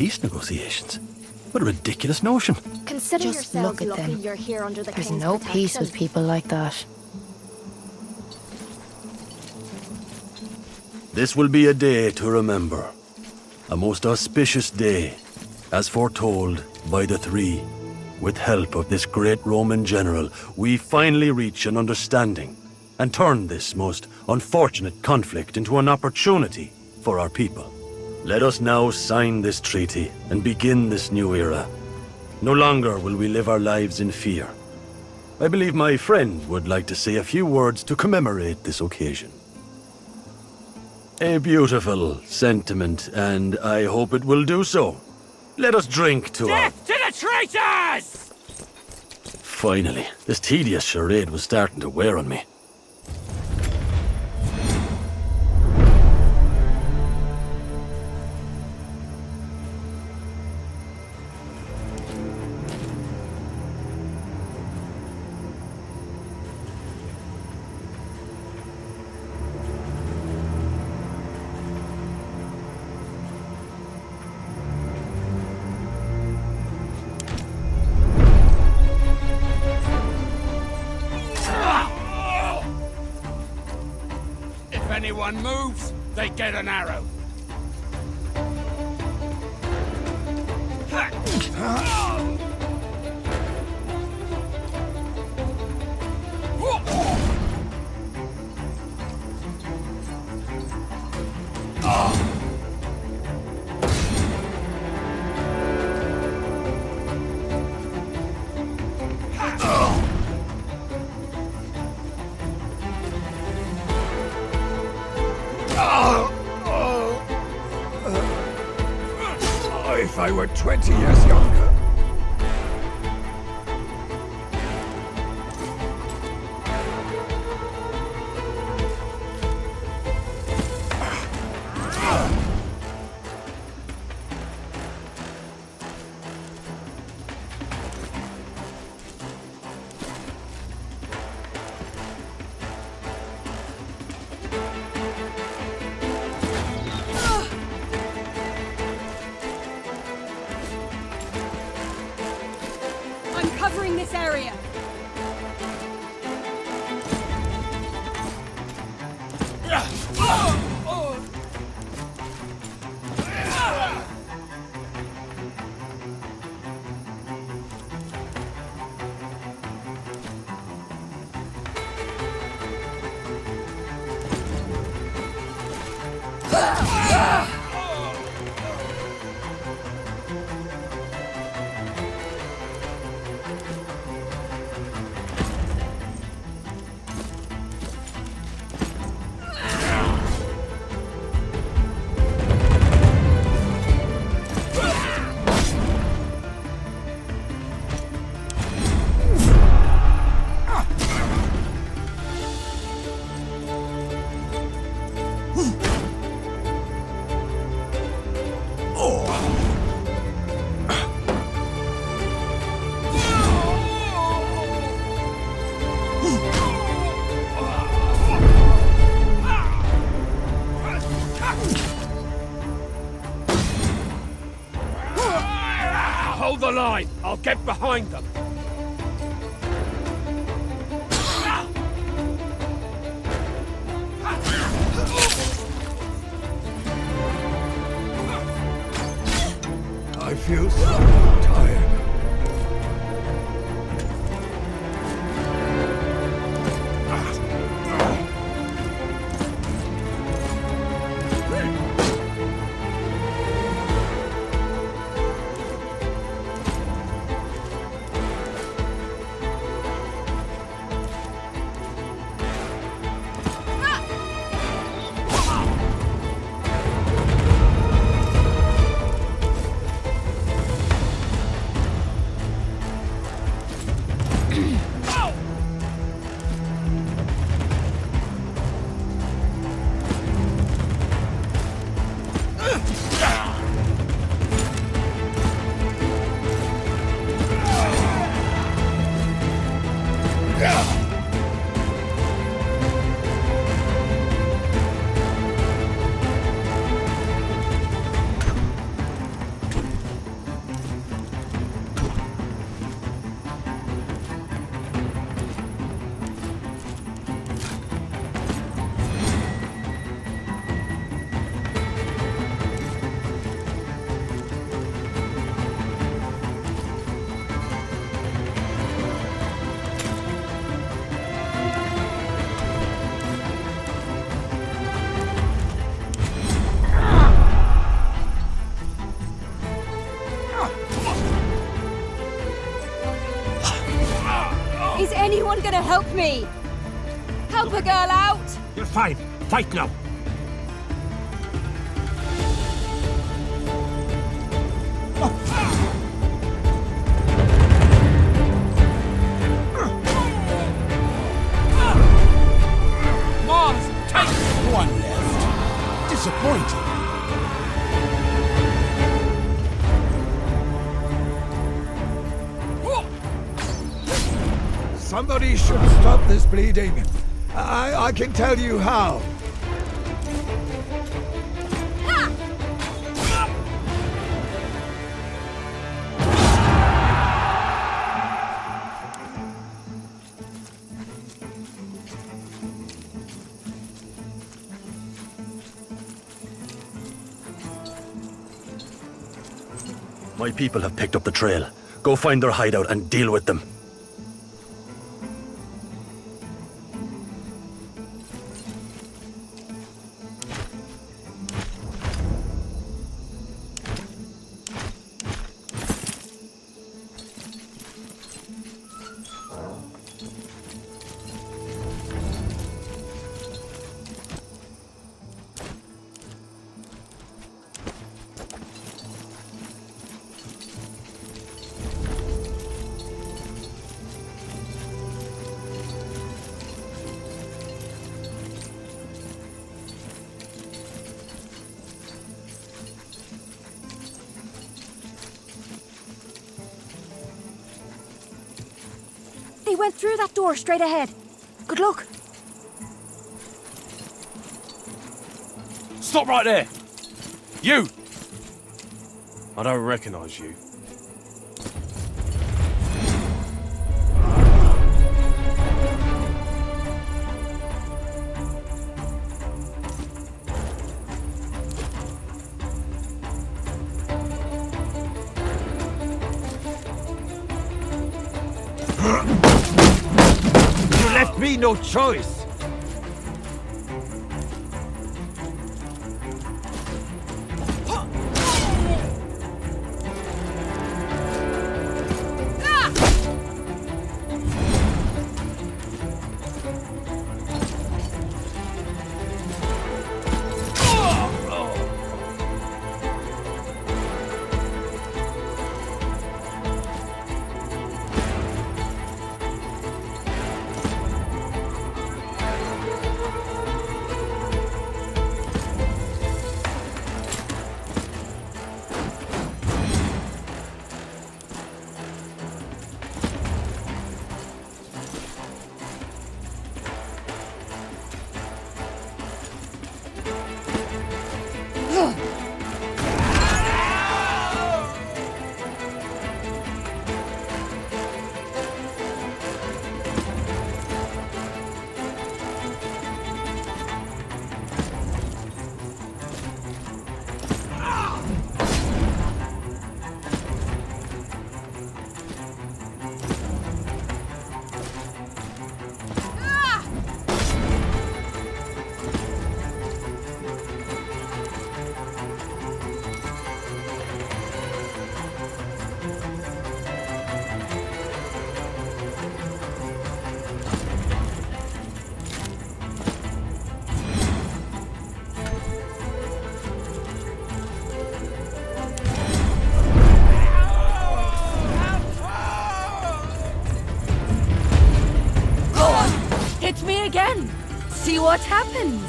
peace negotiations. What a ridiculous notion. Consider Just yourselves look at lucky them. you're here under the There's King's no peace protection. with people like that. This will be a day to remember. A most auspicious day, as foretold by the Three. With help of this great Roman general, we finally reach an understanding and turn this most unfortunate conflict into an opportunity for our people. Let us now sign this treaty and begin this new era. No longer will we live our lives in fear. I believe my friend would like to say a few words to commemorate this occasion. A beautiful sentiment, and I hope it will do so. Let us drink to our... Death to the traitors! Finally, this tedious charade was starting to wear on me. Anyone moves, they get an arrow. If I were 20 years younger. This area. Hold the line! I'll get behind them! I feel so tired. anyone gonna help me? Help a girl out! You're fine. Fight now. Mars, take one left. Disappointing. Somebody should stop this bleeding. I can tell you how. My people have picked up the trail. Go find their hideout and deal with them. They went through that door straight ahead. Good luck. Stop right there! You! I don't recognize you. You left me no choice. Again. See what happens.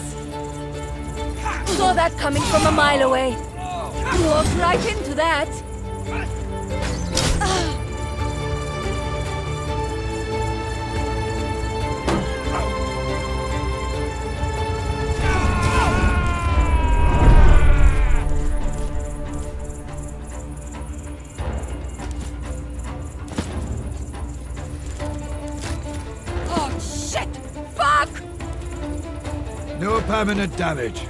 Saw that coming from a mile away. Walked right into that. No permanent damage.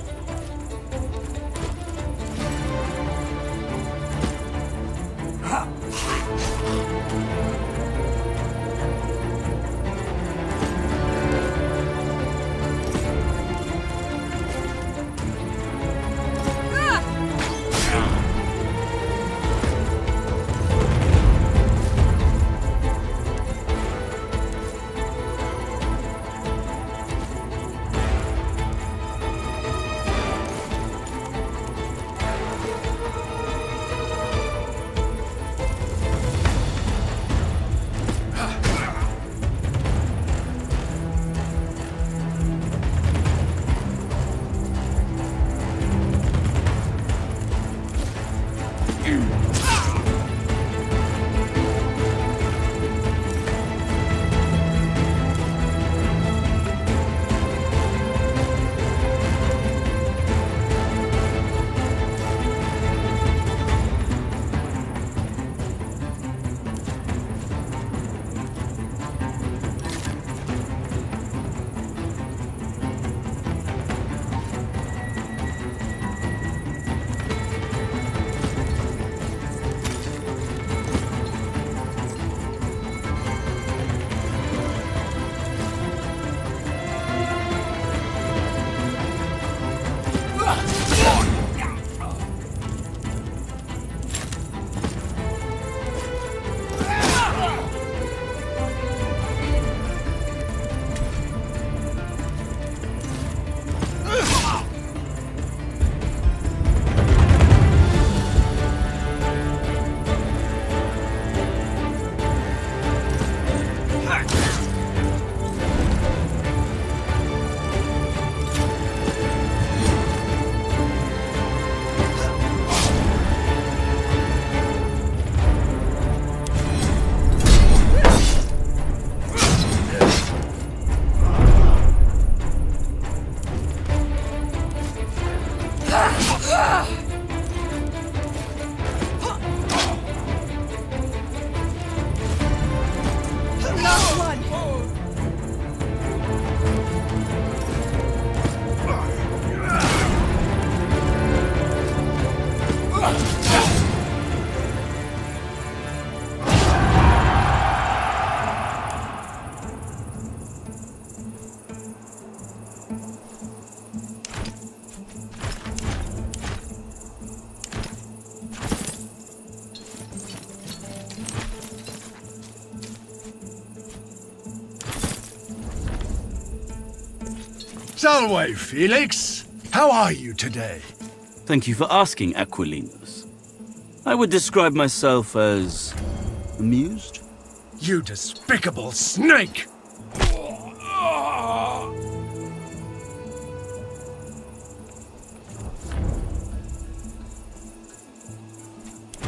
Salve, Felix. How are you today? Thank you for asking, Aquilinus. I would describe myself as amused. You despicable snake!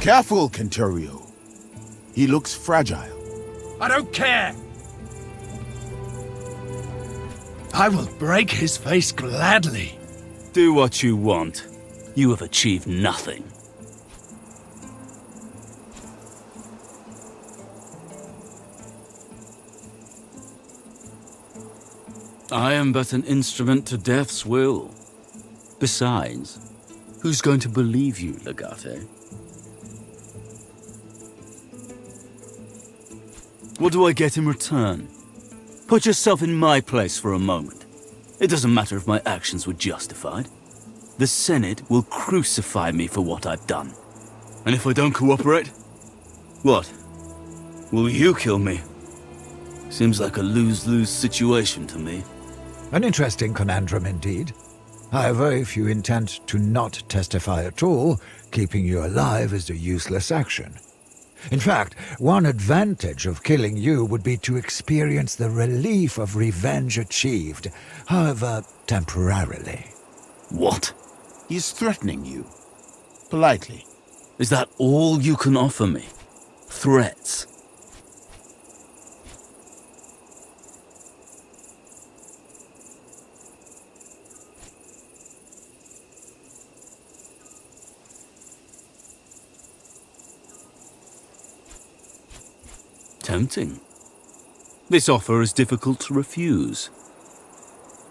Careful, Kenturio. He looks fragile. I don't care! I will break his face gladly. Do what you want. You have achieved nothing. I am but an instrument to death's will. Besides, who's going to believe you, Legate? What do I get in return? Put yourself in my place for a moment. It doesn't matter if my actions were justified. The Senate will crucify me for what I've done. And if I don't cooperate? What? Will you kill me? Seems like a lose-lose situation to me. An interesting conundrum indeed. However, if you intend to not testify at all, keeping you alive is a useless action. In fact, one advantage of killing you would be to experience the relief of revenge achieved, however temporarily. What? He's threatening you. Politely. Is that all you can offer me? Threats? Tempting. This offer is difficult to refuse.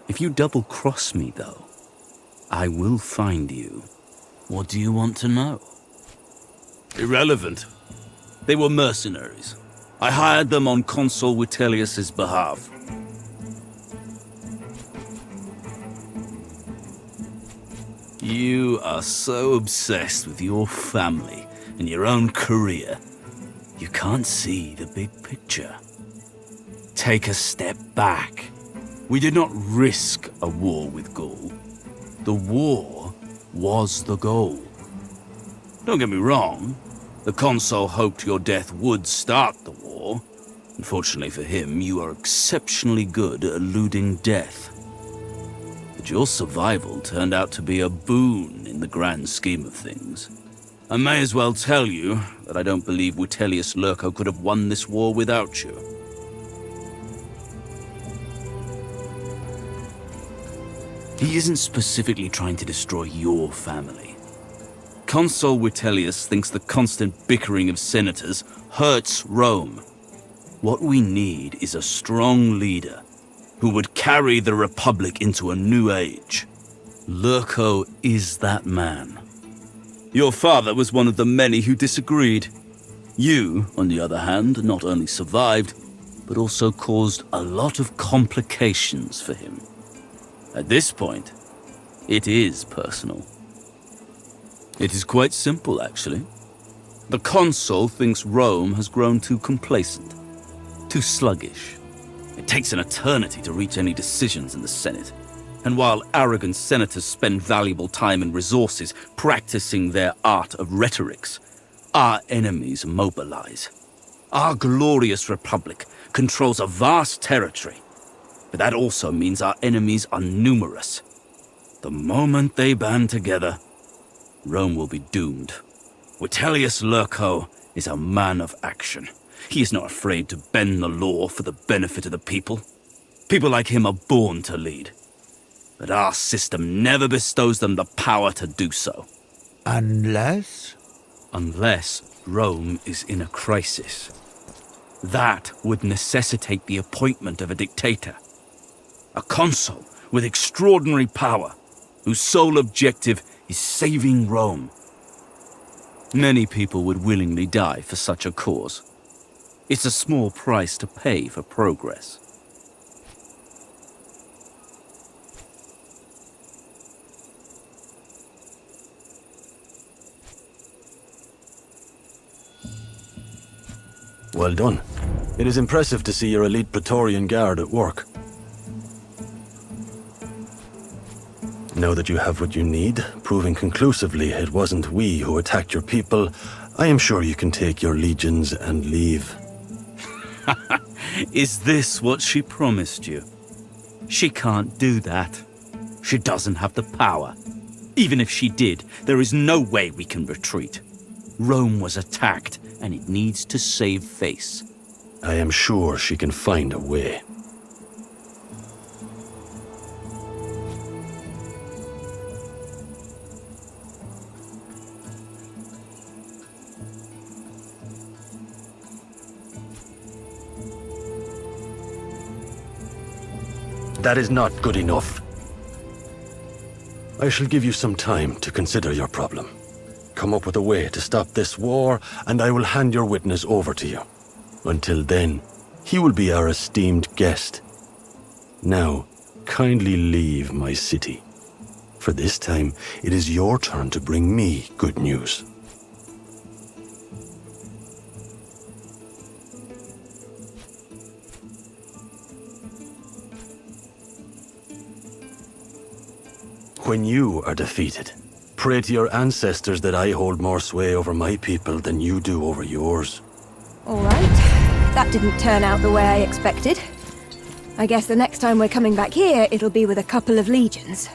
If you double-cross me, though, I will find you. What do you want to know? Irrelevant. They were mercenaries. I hired them on Consul Vitellius's behalf. You are so obsessed with your family and your own career. You can't see the big picture. Take a step back. We did not risk a war with Gaul. The war was the goal. Don't get me wrong. The consul hoped your death would start the war. Unfortunately for him, you are exceptionally good at eluding death. But your survival turned out to be a boon in the grand scheme of things. I may as well tell you that I don't believe Vitellius Lurco could have won this war without you. He isn't specifically trying to destroy your family. Consul Vitellius thinks the constant bickering of senators hurts Rome. What we need is a strong leader who would carry the Republic into a new age. Lurco is that man. Your father was one of the many who disagreed. You, on the other hand, not only survived, but also caused a lot of complications for him. At this point, it is personal. It is quite simple, actually. The consul thinks Rome has grown too complacent, too sluggish. It takes an eternity to reach any decisions in the Senate. And while arrogant senators spend valuable time and resources practicing their art of rhetorics, our enemies mobilize. Our glorious republic controls a vast territory, but that also means our enemies are numerous. The moment they band together, Rome will be doomed. Vitellius Lurco is a man of action. He is not afraid to bend the law for the benefit of the people. People like him are born to lead. But our system never bestows them the power to do so. Unless? Unless Rome is in a crisis. That would necessitate the appointment of a dictator. A consul with extraordinary power, whose sole objective is saving Rome. Many people would willingly die for such a cause. It's a small price to pay for progress. Well done. It is impressive to see your elite Praetorian Guard at work. Now that you have what you need, proving conclusively it wasn't we who attacked your people, I am sure you can take your legions and leave. Is this what she promised you? She can't do that. She doesn't have the power. Even if she did, there is no way we can retreat. Rome was attacked, and it needs to save face. I am sure she can find a way. That is not good enough. I shall give you some time to consider your problem. Come up with a way to stop this war, and I will hand your witness over to you. Until then, he will be our esteemed guest. Now, kindly leave my city. For this time, it is your turn to bring me good news. When you are defeated, pray to your ancestors that I hold more sway over my people than you do over yours. All right. That didn't turn out the way I expected. I guess the next time we're coming back here, it'll be with a couple of legions.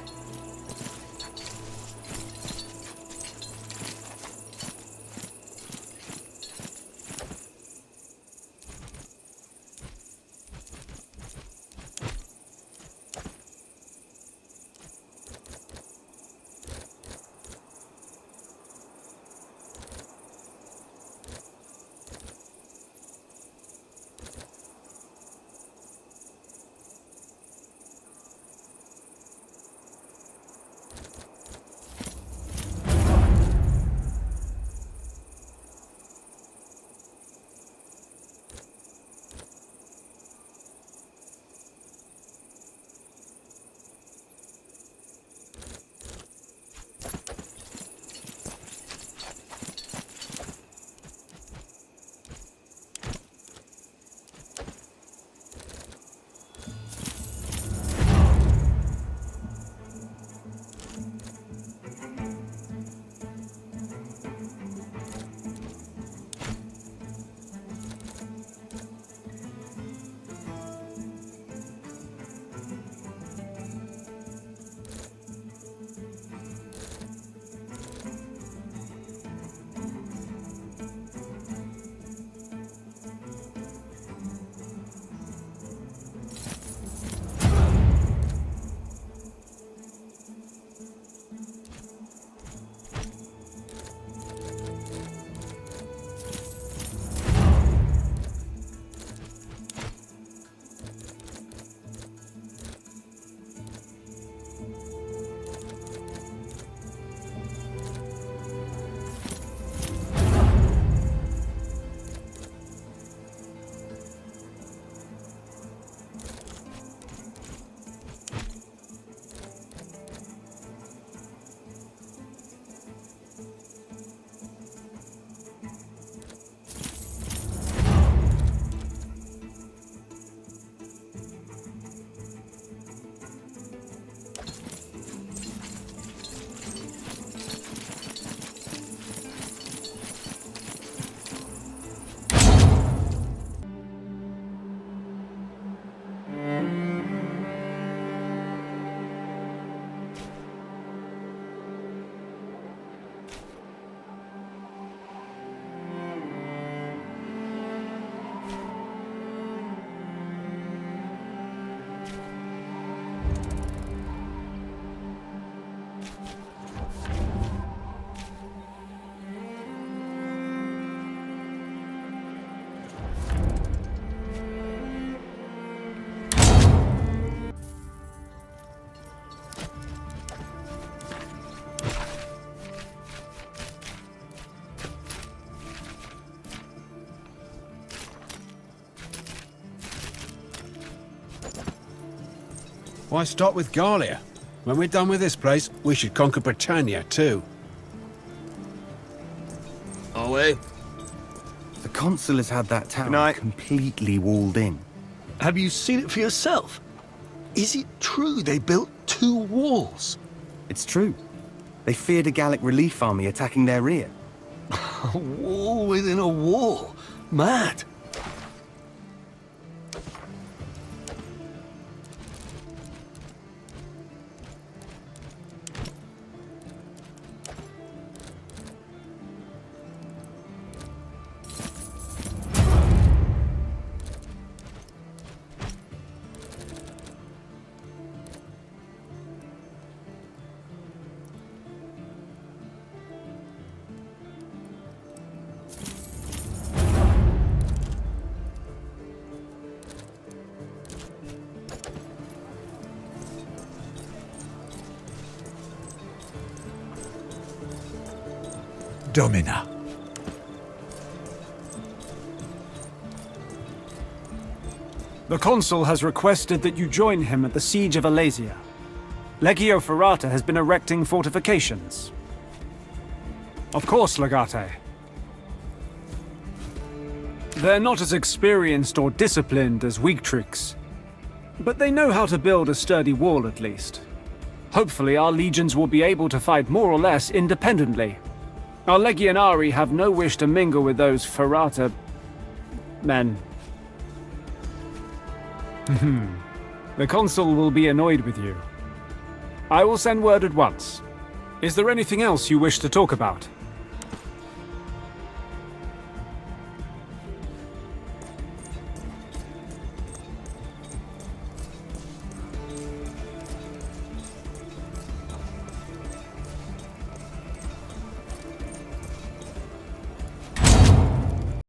Why stop with Gallia? When we're done with this place, we should conquer Britannia too. Are we? The consul has had that town completely walled in. Have you seen it for yourself? Is it true they built 2 walls? It's true. They feared a Gallic relief army attacking their rear. A wall within a wall. Mad. Domina. The consul has requested that you join him at the siege of Alesia. Legio Ferrata has been erecting fortifications. Of course, Legate. They're not as experienced or disciplined as Victrix, but they know how to build a sturdy wall at least. Hopefully our legions will be able to fight more or less independently. Our legionari have no wish to mingle with those Ferrata men. The consul will be annoyed with you. I will send word at once. Is there anything else you wish to talk about?